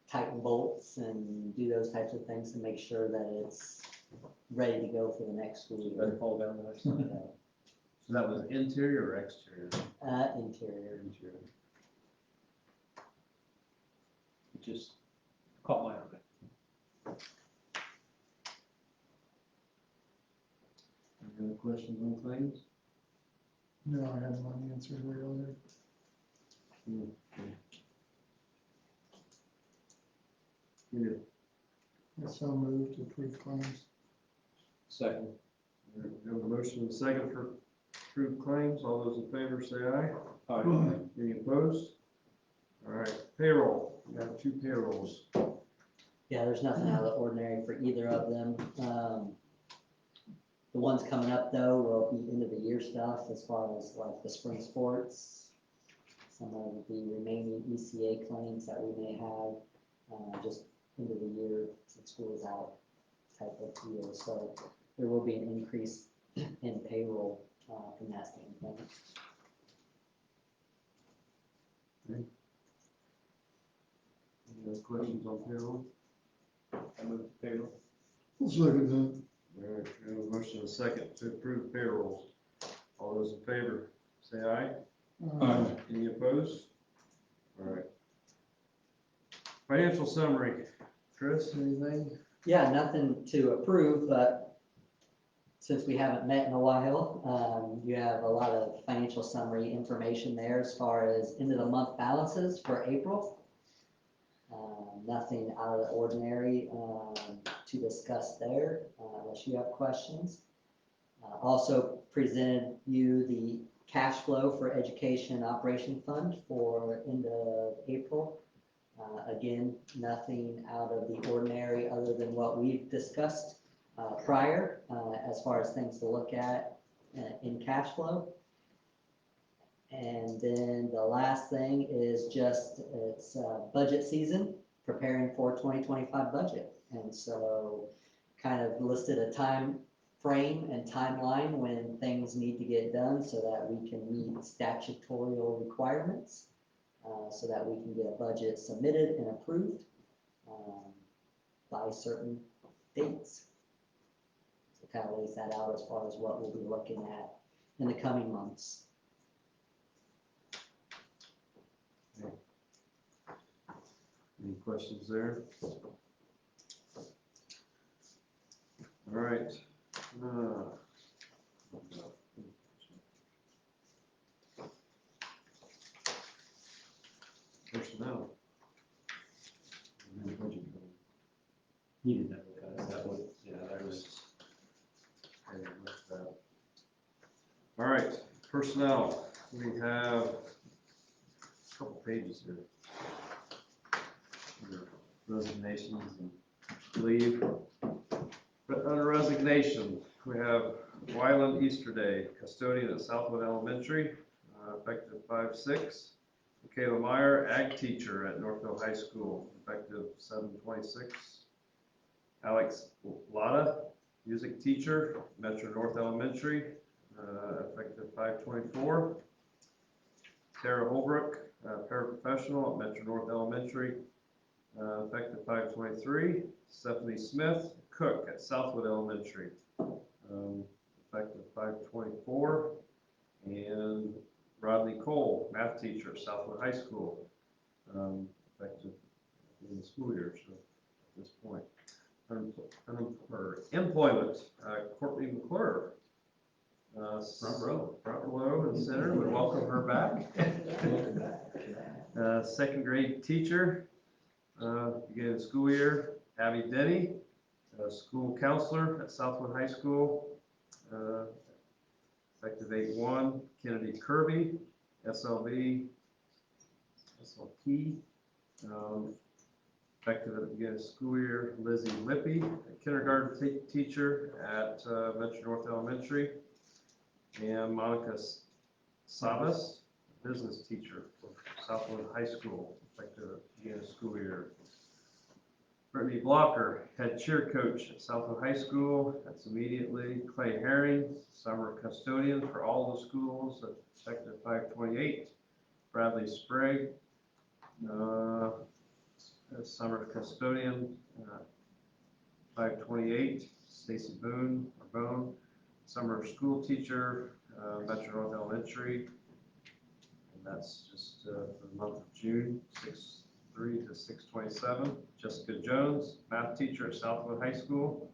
tighten bolts and do those types of things to make sure that it's ready to go for the next school year. Doesn't fall down there. So that was interior or exterior? Interior. Interior. It just caught my eye. Any other questions on claims? No, I have mine answered earlier. Yeah. I so moved to approve claims. Second. We have a motion and a second for approved claims. All those in favor say aye. Aye. Any opposed? All right, payroll. We have 2 payrolls. Yeah, there's nothing out of the ordinary for either of them. The ones coming up though will be end of the year stuff as far as like the spring sports, some of the remaining ECA claims that we may have, just end of the year since school is out type of deal. So there will be an increase in payroll from that standpoint. Any other questions on payroll? I move the payroll. I'll second that. All right, we have a motion and a second to approve payrolls. All those in favor say aye. Any opposed? All right. Financial summary. Chris, anything? Yeah, nothing to approve, but since we haven't met in a while, you have a lot of financial summary information there as far as end of the month balances for April. Nothing out of the ordinary to discuss there, unless you have questions. Also presented you the cash flow for education operation fund for end of April. Again, nothing out of the ordinary other than what we've discussed prior as far as things to look at in cash flow. And then the last thing is just it's budget season, preparing for 2025 budget. And so kind of listed a time frame and timeline when things need to get done so that we can meet statutorial requirements, so that we can get a budget submitted and approved by certain dates. So kind of lays that out as far as what we'll be looking at in the coming months. Any questions there? All right. Personnel. He didn't have that one, yeah, that was. Okay, what's that? All right, personnel, we have a couple pages here. Under resignations and leave. But under resignation, we have Wyland Easterday, custodian at Southwood Elementary, effective 5/6. Michaela Meyer, ag teacher at Northville High School, effective 7/26. Alex Lotta, music teacher, Metro North Elementary, effective 5/24. Tara Holbrook, paraprofessional at Metro North Elementary, effective 5/23. Stephanie Smith, cook at Southwood Elementary, effective 5/24. And Rodney Cole, math teacher at Southwood High School, effective in the school year, so at this point. Employment, Courtney McClure. Front row. Front row and center, we welcome her back. Second grade teacher, beginning the school year. Abby Denny, school counselor at Southwood High School, effective 8/1. Kennedy Kirby, SLP, effective at the beginning of the school year. Lizzie Lippy, a kindergarten teacher at Metro North Elementary. And Monica Savas, business teacher for Southwood High School, effective at the beginning of the school year. Brittany Blocker, head cheer coach at Southwood High School, that's immediately. Clay Herring, summer custodian for all the schools, effective 5/28. Bradley Sprague, summer custodian, 5/28. Stacy Bone, summer school teacher, Metro North Elementary, and that's just for the month of June, 6/3 to 6/27. Jessica Jones, math teacher at Southwood High School.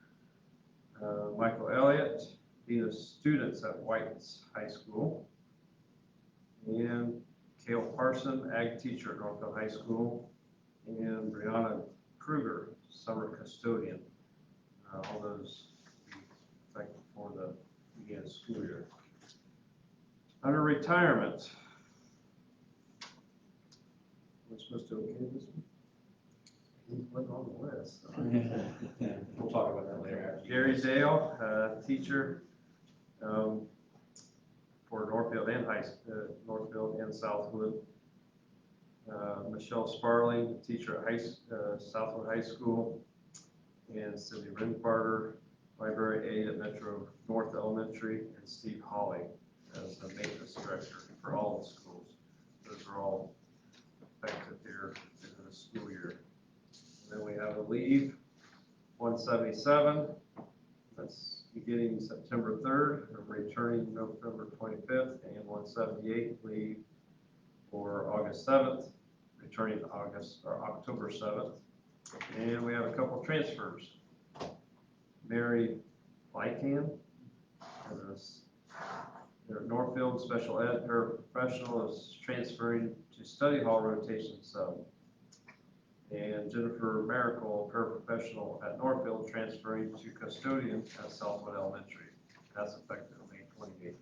Michael Elliott, dean of students at White's High School. And Cale Parson, ag teacher at Northville High School. And Brianna Kruger, summer custodian. All those effective for the beginning of the school year. Under retirement, we're supposed to okay this one? He wasn't on the list. So. We'll talk about that later. Gary Dale, teacher for Northfield and Southwood. Michelle Sparling, teacher at Southwood High School. And Cindy Rinbarter, library aide at Metro North Elementary. And Steve Hawley as the maintenance director for all the schools. Those are all effective here in the school year. And then we have a leave, 177. That's beginning September 3rd and returning November 25th, and 178 leave for August 7th, returning October 7th. And we have a couple transfers. Mary Lycan, their Northfield Special Ed paraprofessional, is transferring to study hall rotation sub. And Jennifer Miracle, paraprofessional at Northfield, transferring to custodian at Southwood Elementary. That's effective May 28th.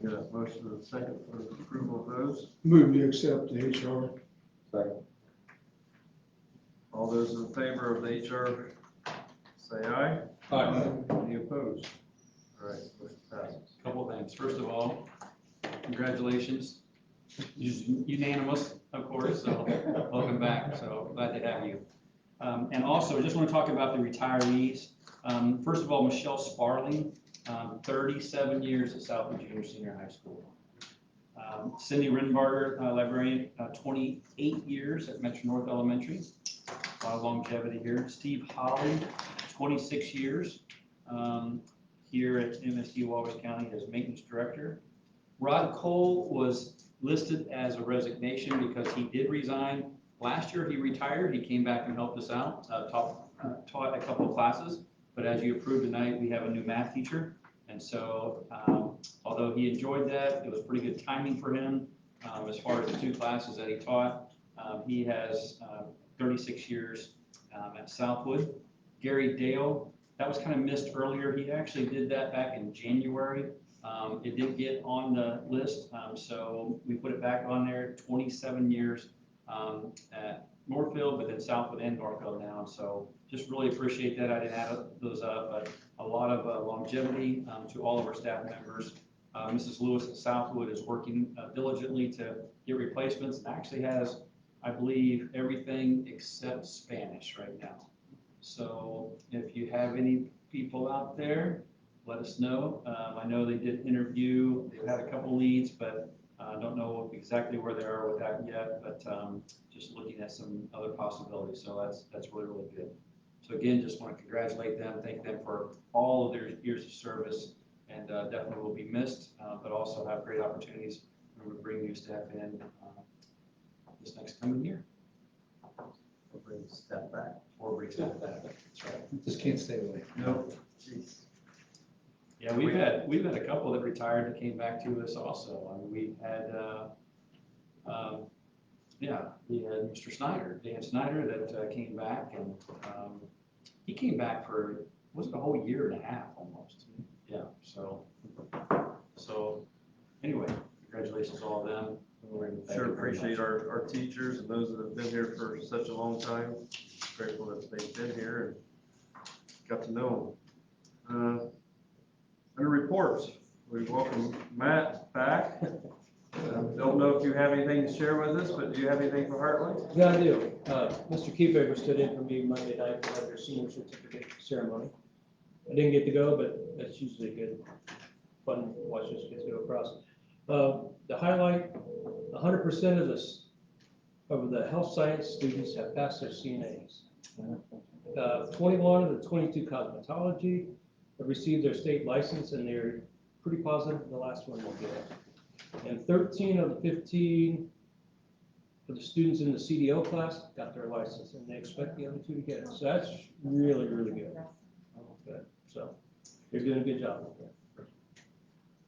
Get a motion and a second for approval of those. Move to accept the HR. Second. All those in favor of the HR, say aye. Aye. Any opposed? All right, motion passes. Couple of things. First of all, congratulations. Unanimous, of course, so welcome back. So glad to have you. And also, I just want to talk about the retirees. First of all, Michelle Sparling, 37 years at Southwood Junior Senior High School. Cindy Rinbarter, librarian, 28 years at Metro North Elementary. A lot of longevity here. Steve Holly, 26 years here at MSD Wabash County as maintenance director. Rod Cole was listed as a resignation because he did resign. Last year he retired. He came back and helped us out, taught a couple of classes. But as you approved tonight, we have a new math teacher. And so although he enjoyed that, it was pretty good timing for him as far as the two classes that he taught. He has 36 years at Southwood. Gary Dale, that was kind of missed earlier. He actually did that back in January. It did get on the list, so we put it back on there. 27 years at Northfield, but then Southwood and Northfield now. So just really appreciate that. I didn't add those up, but a lot of longevity to all of our staff members. Mrs. Lewis at Southwood is working diligently to get replacements and actually has, I believe, everything except Spanish right now. So if you have any people out there, let us know. I know they did interview, they've had a couple leads, but I don't know exactly where they are with that yet, but just looking at some other possibilities. So that's really, really good. So again, just want to congratulate them, thank them for all of their years of service, and definitely will be missed, but also have great opportunities when we bring new staff in this next coming year. We'll bring staff back. Or bring staff back, that's right. Just can't stay away. Nope. Jeez. Yeah, we've had a couple that retired that came back to us also. I mean, we had, we had Mr. Snyder, Dan Snyder, that came back, and he came back for, was it a whole year and a half almost? Yeah, so anyway, congratulations to all of them. Sure appreciate our teachers and those that have been here for such a long time. Grateful that they've been here and got to know them. Under reports, we welcome Matt back. Don't know if you have anything to share with us, but do you have anything for Heartland? Yeah, I do. Mr. Kiefaber stood in for me Monday night for their senior certificate ceremony. I didn't get to go, but that's usually good, fun to watch those kids go across. The highlight, 100% of the health science students have passed their CNAs. 21 of the 22 cosmetology have received their state license, and they're pretty positive the last one will get it. And 13 of the 15 of the students in the CDO class got their license, and they expect the other 2 to get it. So that's really, really good. Okay. So they're doing a good job up there.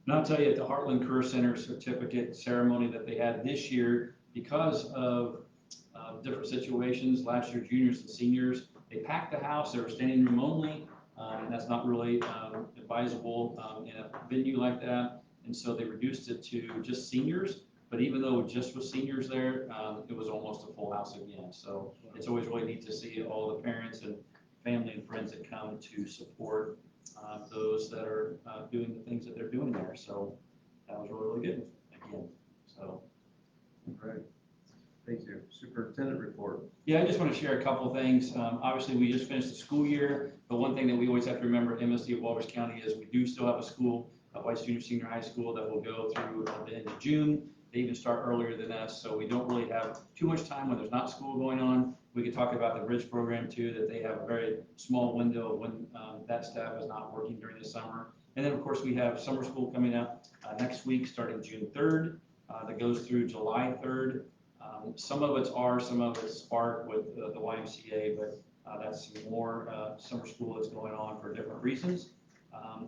And I'll tell you, at the Heartland Career Center certificate ceremony that they had this year, because of different situations, last year juniors and seniors, they packed the house, they were standing room only, and that's not really advisable in a venue like that. And so they reduced it to just seniors, but even though just with seniors there, it was almost a full house again. So it's always really neat to see all the parents and family and friends that come to support those that are doing the things that they're doing there. So that was really, really good again. So. All right. Thank you. Superintendent report. Yeah, I just want to share a couple of things. Obviously, we just finished the school year, but one thing that we always have to remember at MSD of Wabash County is we do still have a school, a White Junior Senior High School, that will go through the end of June. They even start earlier than us, so we don't really have too much time when there's not school going on. We could talk about the bridge program too, that they have a very small window when that staff is not working during the summer. And then, of course, we have summer school coming up next week, starting June 3rd, that goes through July 3rd. Some of it's R, some of it's Spark with the YMCA, but that's some more summer school that's going on for different reasons.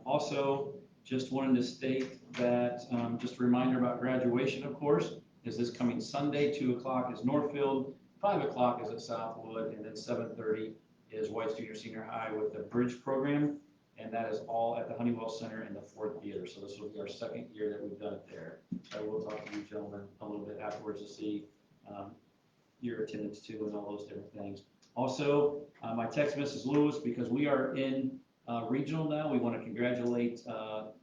Also, just wanted to state that, just a reminder about graduation, of course, is this coming Sunday. 2 o'clock is Northfield, 5 o'clock is at Southwood, and then 7:30 is White Junior Senior High with the bridge program. And that is all at the Honeywell Center in the 4th year. So this will be our 2nd year that we've done it there. I will talk to you gentlemen a little bit afterwards to see your attendance too and all those different things. Also, I text Mrs. Lewis because we are in regional now. We want to congratulate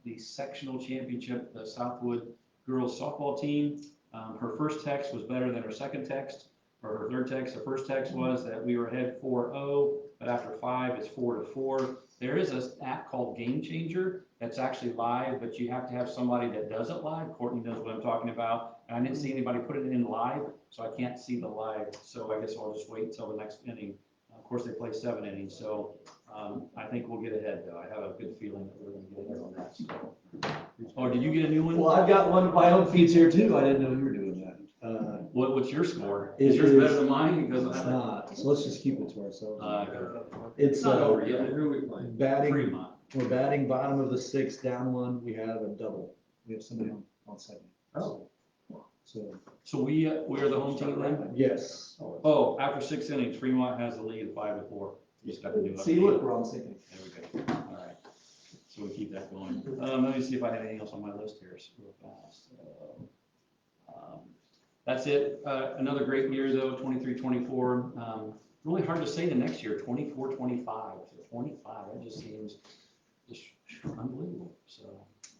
the sectional championship, the Southwood girls softball team. Her first text was better than her second text, or her third text. The first text was that we were ahead 4-0, but after 5, it's 4-4. There is an app called Game Changer that's actually live, but you have to have somebody that does it live. Courtney knows what I'm talking about. And I didn't see anybody put it in live, so I can't see the live. So I guess I'll just wait until the next inning. Of course, they play 7 innings, so I think we'll get ahead, though. I have a good feeling that we're going to get ahead on that. So. Oh, did you get a new one? Well, I've got one of my own feeds here too. I didn't know you were doing that. What's your score? It Is yours is- better than mine? Because It's not, so let's just keep it to ourselves. It's It's not over yet. Who are we playing? batting, Fremont. we're batting bottom of the 6th, down 1. We have a double. We have somebody on second. Oh. So we are the home team then? Yes. Oh, after 6 innings, Fremont has the lead 5-4. Just got the new See, update. look, we're on the same page. There we go. All right. So we keep that going. Let me see if I had anything else on my list here real fast. That's it. Another great year though, 23-24. Really hard to say the next year, 24-25. So 25, that just seems just unbelievable. So it's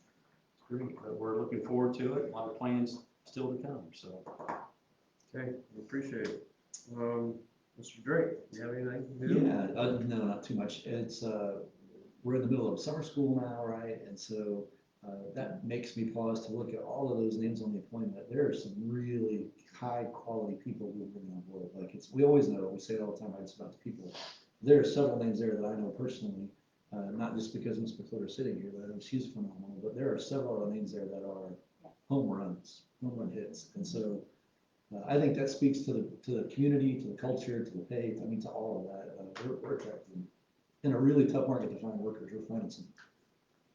great, but we're looking forward to it. A lot of plans still to come, so. Okay, we appreciate it. Mr. Drake, you have anything new? Yeah, no, not too much. It's, we're in the middle of summer school now, right? And so that makes me pause to look at all of those names on the appointment. There are some really high quality people who bring on board. Like we always know, we say it all the time, I just about the people. There are several names there that I know personally, not just because Ms. McClure is sitting here, but I know she's phenomenal, but there are several other names there that are home run hits. And so I think that speaks to the community, to the culture, to the pay, I mean, to all of that. We're attracting, in a really tough market to find workers, we're finding some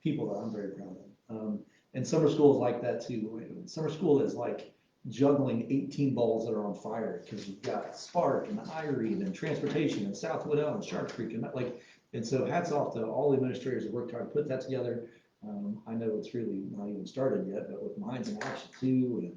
people that I'm very proud of. And summer school is like that too. Summer school is like juggling 18 balls that are on fire because you've got Spark and IREAD and transportation and South Woodell and Shark Creek and so hats off to all the administrators that worked hard to put that together. I know it's really not even started yet, but with Minds in Action too,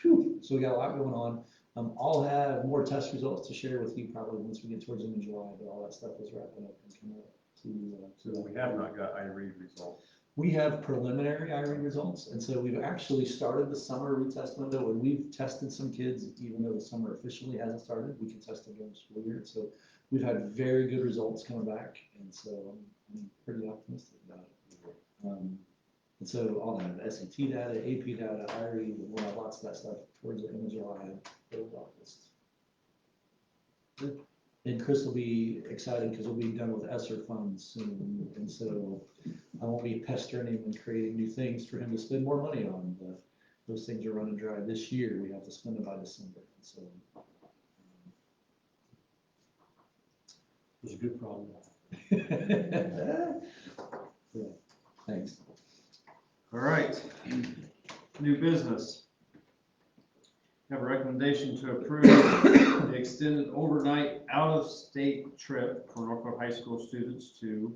whew, so we got a lot going on. I'll have more test results to share with you probably once we get towards the end of July, but all that stuff is wrapping up and coming up So we have not got IREAD results. We have preliminary IREAD results, and so we've actually started the summer retest window, and we've tested some kids, even though the summer officially hasn't started, we can test them during the school year. So we've had very good results coming back, and so I'm pretty optimistic about it. And so all that SAT data, AP data, IREAD, we'll have lots of that stuff towards the end of July and early August. And Chris will be excited because we'll be done with ESSER funds soon, and so I won't be pestering him and creating new things for him to spend more money on. Those things are running dry this year. We have to spend it by December, and so. It's a good problem. Yeah, thanks. All right, new business. We have a recommendation to approve the extended overnight out-of-state trip for Norfolk High School students to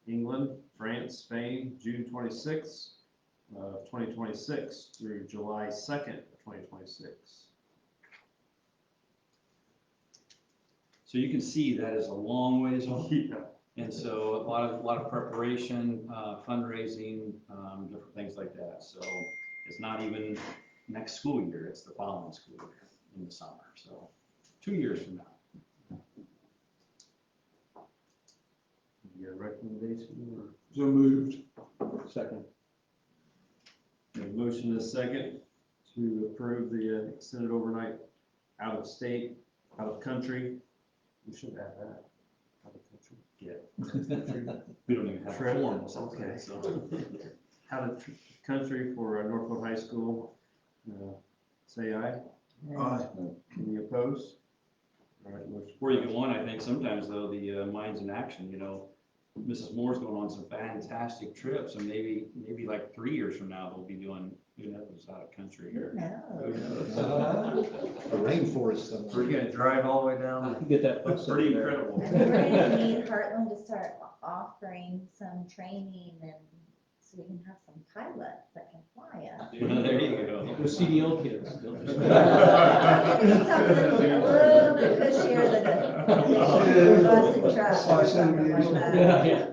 England, France, Spain, June 26th of 2026 through July 2nd of 2026. So you can see that is a long ways off. Yeah. And so a lot of preparation, fundraising, different things like that. So it's not even next school year, it's the following school year in the summer. So 2 years from now. You got a recommendation or? So moved. Second. A motion is second to approve the extended overnight out of state, out of country. We should add that. Out of country. Yeah. We don't even have a Trip. form, okay, so. Out of country for Norfolk High School. Say aye. Aye. Any opposed? All right, motion. Or you can one, I think sometimes though, the Minds in Action, you know, Mrs. Moore's going on some fantastic trips, and maybe like 3 years from now, they'll be doing, who knows, out of country or. Who knows? A rainforest somewhere. We're gonna drive all the way down. You get that. That's pretty incredible. I think we're gonna need Heartland to start offering some training and so we can have some pilots that can fly us. There you go. The CDL kids. Something a little bit cushier than a bus and truck or something like that. Yeah, yeah.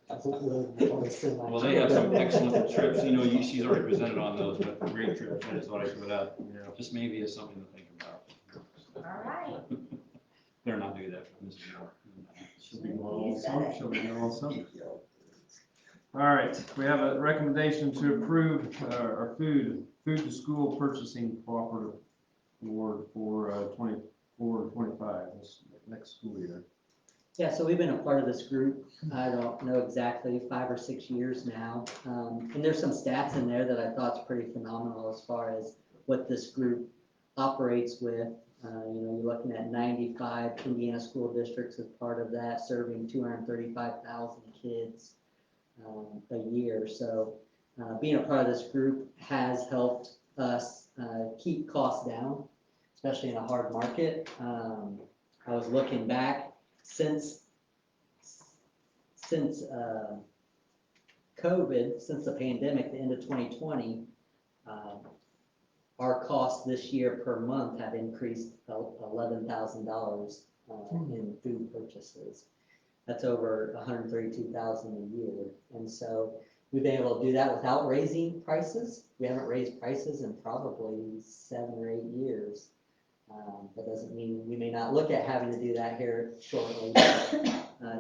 Well, they have some excellent trips, you know, she's already presented on those, but great trips, I just thought I'd put out, Yeah. just maybe as something to think about. All right. Better not do that for Mrs. Moore. She'll be going all summer. She'll be going all summer. All right, we have a recommendation to approve our food to school purchasing cooperative award for 24-25 this next school year. Yeah, so we've been a part of this group, I don't know exactly, 5 or 6 years now. And there's some stats in there that I thought is pretty phenomenal as far as what this group operates with. You know, you're looking at 95 Indiana school districts as part of that, serving 235,000 kids a year. So being a part of this group has helped us keep costs down, especially in a hard market. I was looking back since COVID, since the pandemic, the end of 2020, our costs this year per month have increased $11,000 in food purchases. That's over $132,000 a year. And so we've been able to do that without raising prices. We haven't raised prices in probably 7 or 8 years. That doesn't mean we may not look at having to do that here shortly. But,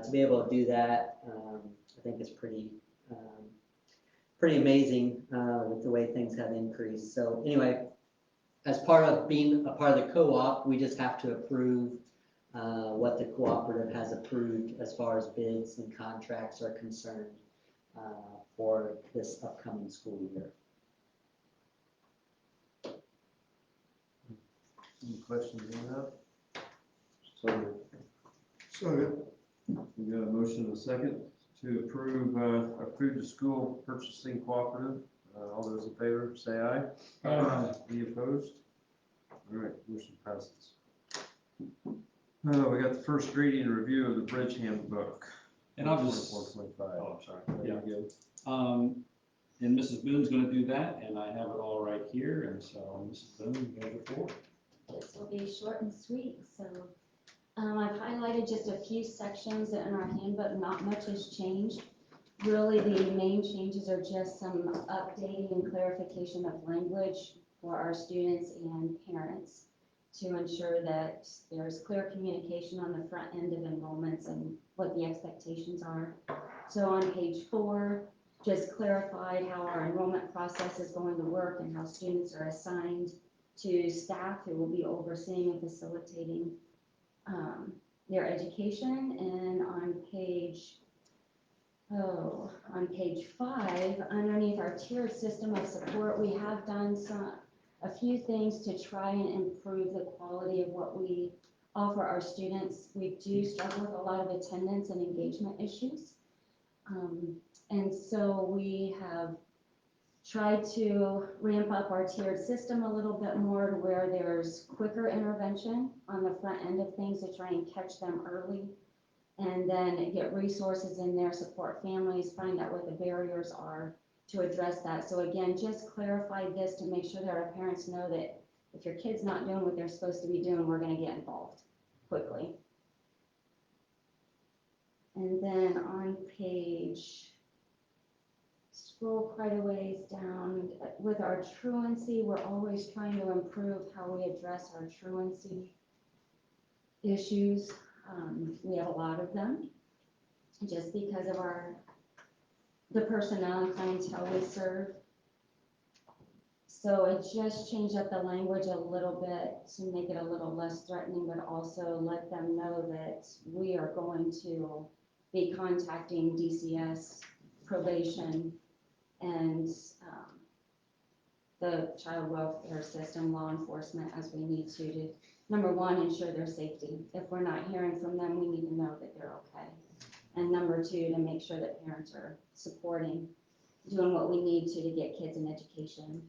to be able to do that, I think it's pretty amazing with the way things have increased. So anyway, as part of being a part of the co-op, we just have to approve what the cooperative has approved as far as bids and contracts are concerned for this upcoming school year. Any questions on that? So, We got a motion and a second to approve, approve the school purchasing cooperative. All those in favor, say aye. Aye. Any opposed? All right, motion passes. We got the first reading and review of the bridge handbook. And I'll just, 24.25. oh, I'm sorry. There Yeah. you go. And Mrs. Boone's gonna do that, and I have it all right here, and so, Mrs. Boone, you got it for. This will be short and sweet, so I've highlighted just a few sections in our handbook, not much has changed. Really, the main changes are just some updating and clarification of language for our students and parents to ensure that there's clear communication on the front end of enrollments and what the expectations are. So on page 4, just clarified how our enrollment process is going to work and how students are assigned to staff who will be overseeing and facilitating their education. And on page 5, underneath our tiered system of support, we have done a few things to try and improve the quality of what we offer our students. We do struggle with a lot of attendance and engagement issues. And so we have tried to ramp up our tiered system a little bit more to where there's quicker intervention on the front end of things to try and catch them early, and then get resources in there, support families, find out what the barriers are to address that. So again, just clarify this to make sure that our parents know that if your kid's not doing what they're supposed to be doing, we're going to get involved quickly. And then on page, scroll quite a ways down, with our truancy, we're always trying to improve how we address our truancy issues. We have a lot of them, just because of the personnel and clientele we serve. So I just changed up the language a little bit to make it a little less threatening, but also let them know that we are going to be contacting DCS, probation, and the child welfare system, law enforcement, as we need to, number one, ensure their safety. If we're not hearing from them, we need to know that they're okay. And number 2, to make sure that parents are supporting, doing what we need to get kids an education.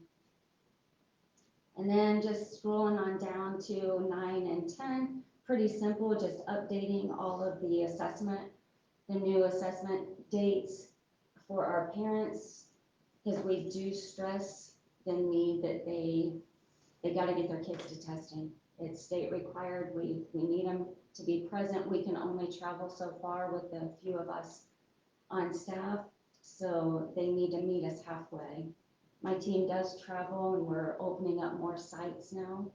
And then just scrolling on down to 9 and 10, pretty simple, just updating all of the assessment, the new assessment dates for our parents, because we do stress the need that they got to get their kids to testing. It's state required. We need them to be present. We can only travel so far with a few of us on staff, so they need to meet us halfway. My team does travel, and we're opening up more sites now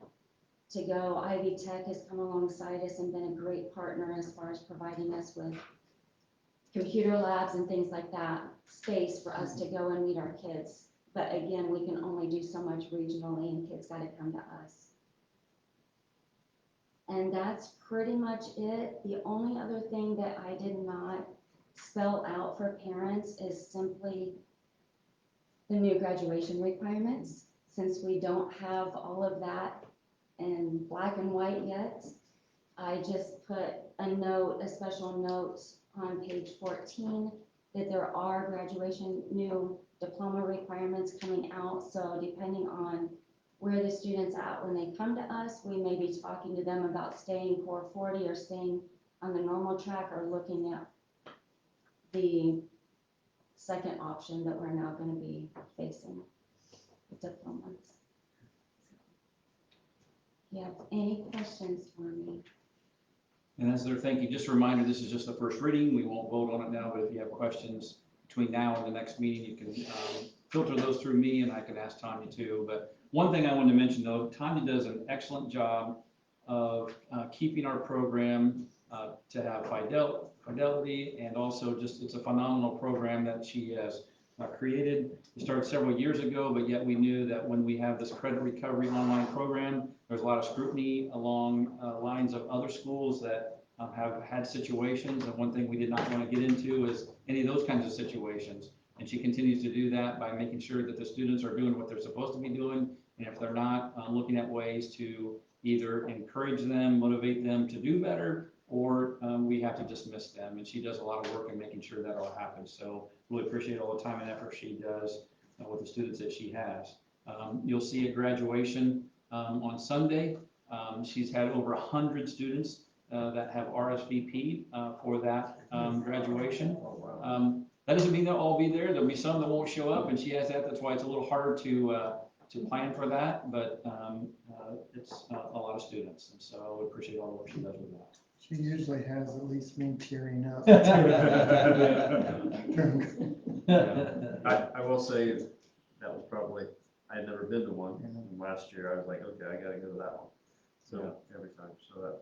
to go. Ivy Tech has come alongside us and been a great partner as far as providing us with computer labs and things like that, space for us to go and meet our kids. But again, we can only do so much regionally, and kids got to come to us. And that's pretty much it. The only other thing that I did not spell out for parents is simply the new graduation requirements. Since we don't have all of that in black and white yet, I just put a note, a special note on page 14, that there are new diploma requirements coming out, so depending on where the student's at when they come to us, we may be talking to them about staying 440 or staying on the normal track or looking at the second option that we're now going to be facing, diplomas. You have any questions for me? And as they're thinking, just a reminder, this is just the first reading. We won't vote on it now, but if you have questions between now and the next meeting, you can filter those through me and I can ask Tanya too. But one thing I wanted to mention though, Tanya does an excellent job of keeping our program to have fidelity, and also just, it's a phenomenal program that she has created. It started several years ago, but yet we knew that when we have this credit recovery online program, there's a lot of scrutiny along lines of other schools that have had situations, and one thing we did not want to get into is any of those kinds of situations. And she continues to do that by making sure that the students are doing what they're supposed to be doing, and if they're not, looking at ways to either encourage them, motivate them to do better, or we have to dismiss them. And she does a lot of work in making sure that all happens. So really appreciate all the time and effort she does with the students that she has. You'll see at graduation on Sunday, she's had over 100 students that have RSVP'd for that graduation. That doesn't mean they'll all be there. There'll be some that won't show up, and she has that. That's why it's a little harder to plan for that, but it's a lot of students, and so I appreciate all the work she does with that. She usually has at least me tearing up. I will say that was probably, I had never been to one, and last year I was like, okay, I gotta go to that one. So every time, so that,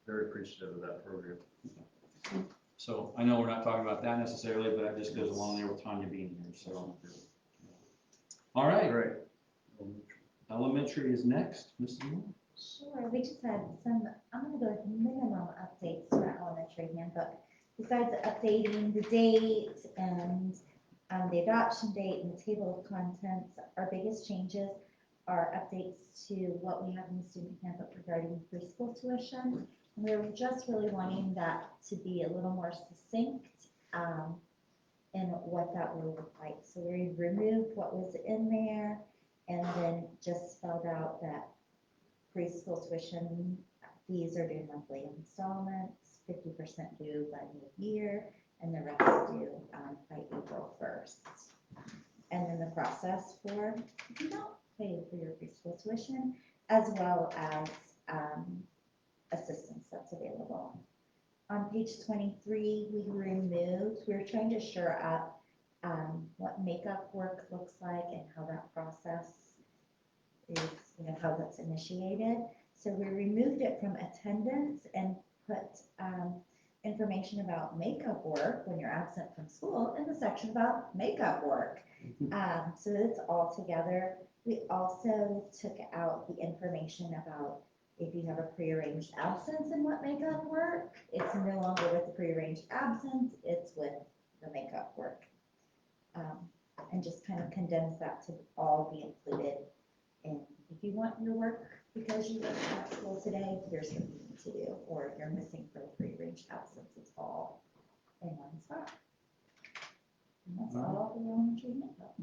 very appreciative of that program. So I know we're not talking about that necessarily, but that just goes along there with Tanya being here, so. All right. Great. Elementary is next, Mrs. Moore. Sure, we just had some, I'm gonna go with minimum updates to our elementary handbook. Besides updating the date and the adoption date and the table of contents, our biggest changes are updates to what we have in the student handbook regarding preschool tuition. And we were just really wanting that to be a little more succinct in what that will look like. So we removed what was in there and then just spelled out that preschool tuition fees are due monthly installments, 50% due by mid-year, and the rest due by April 1st. And then the process for if you don't pay for your preschool tuition, as well as assistance that's available. On page 23, we were trying to shore up what makeup work looks like and how that process is, how that's initiated. So we removed it from attendance and put information about makeup work when you're absent from school in the section about makeup work. So it's all together. We also took out the information about if you have a prearranged absence and what makeup work. It's no longer with the prearranged absence, it's with the makeup work. And just kind of condense that to all be included in, if you want your work because you were at school today, here's what you need to do. Or if you're missing for a prearranged absence, it's all in one spot. And that's all for the elementary handbook.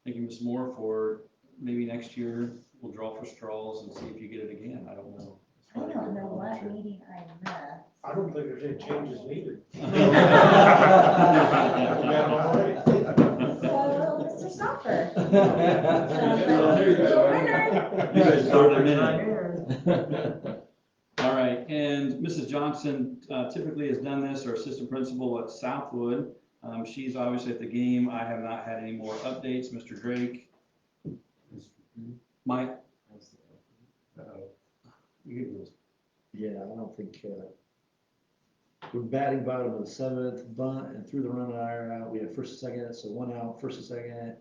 Thank you, Ms. Moore, for maybe next year we'll draw for straws and see if you get it again. I don't know. I don't know what meeting I missed. I don't think there's any changes needed. So, Mr. Stopper. There you go. You guys started in. All right, and Mrs. Johnson typically has done this, our assistant principal at Southwood. She's obviously at the game. I have not had any more updates. Mr. Drake. Mike? You get yours. Yeah, I don't think, we're batting bottom of the seventh, bunt and threw the run out. We had first and second, so one out, first and second.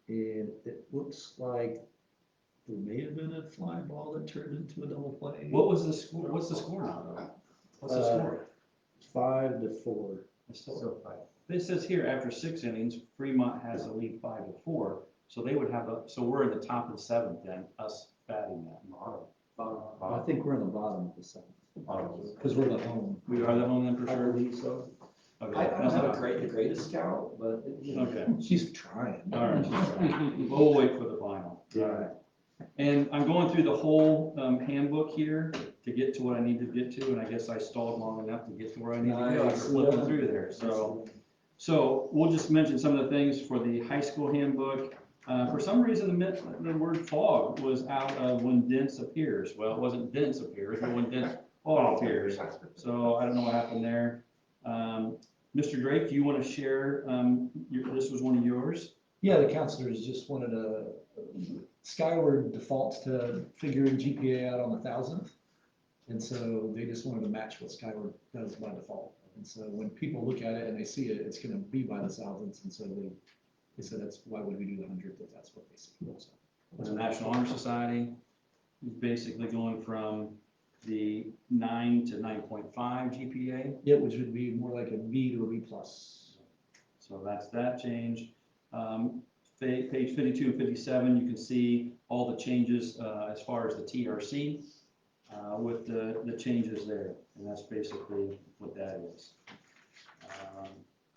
And it looks like there may have been a fly ball that turned into a double play. What was the score? What's the score now, though? What's the score? 5-4. It's still 5. This says here, after 6 innings, Fremont has the lead 5-4. So they would have so we're in the top of the 7th then, us batting that. I think we're in the bottom of the seventh. Because we're the home. We are the home then for I sure. believe so. Okay, I don't that's have not- the greatest Carol, but, you know, Okay. she's trying. All right, we'll wait for the final. All right. And I'm going through the whole handbook here to get to what I need to get to, and I guess I stalled long enough to get to where I need to go after Nice. flipping through there. So we'll just mention some of the things for the high school handbook. For some reason, the word fog was out of when dense appears. Well, it wasn't dense appears, but when dense fog appears. So I don't know what happened there. Mr. Drake, do you want to share, this was one of yours? Yeah, the counselors just wanted to, Skyward defaults to figuring GPA out on the 1,000th. And so they just wanted to match what Skyward does by default. And so when people look at it and they see it, it's gonna be by the 1,000th. And so they said, why would we do the 100th if that's what they see? So The National Honor Society is basically going from the 9 to 9.5 GPA. yeah, which would be more like a B to a B plus. So that's that change. Page 52 and 57, you can see all the changes as far as the TRC with the changes there. And that's basically what that is.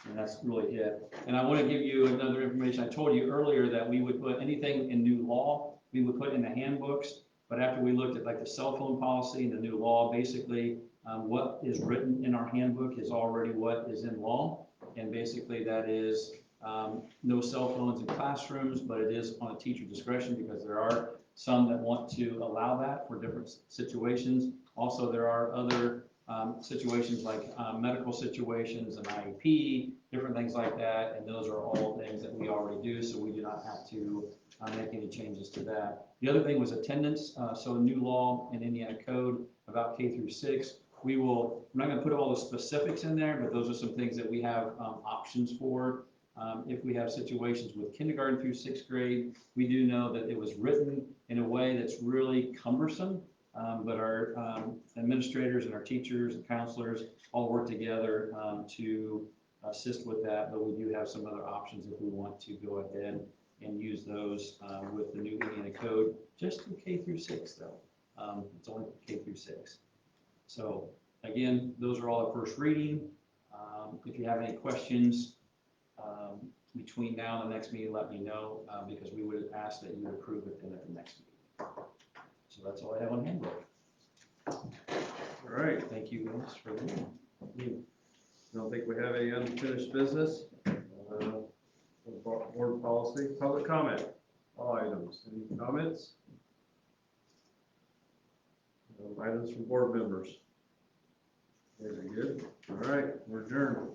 And that's really it. And I want to give you another information. I told you earlier that we would put anything in new law, we would put in the handbooks. But after we looked at like the cell phone policy and the new law, basically what is written in our handbook is already what is in law. And basically that is no cell phones in classrooms, but it is on a teacher discretion because there are some that want to allow that for different situations. Also, there are other situations like medical situations, an IEP, different things like that, and those are all things that we already do, so we do not have to make any changes to that. The other thing was attendance, so a new law in Indiana Code about K through 6. I'm not gonna put all the specifics in there, but those are some things that we have options for. If we have situations with kindergarten through 6th grade, we do know that it was written in a way that's really cumbersome, but our administrators and our teachers and counselors all work together to assist with that, but we do have some other options if we want to go ahead and use those with the new Indiana Code, just through K through 6 though. It's only K through 6. So again, those are all at first reading. If you have any questions between now and the next meeting, let me know because we would ask that you approve it then at the next meeting. So that's all I have on handbook. All right, Thank you guys for listening. I don't think we have any unfinished business. Board policy, public comment, all items. Any comments? No items from board members. Very good. All right, we're adjourned.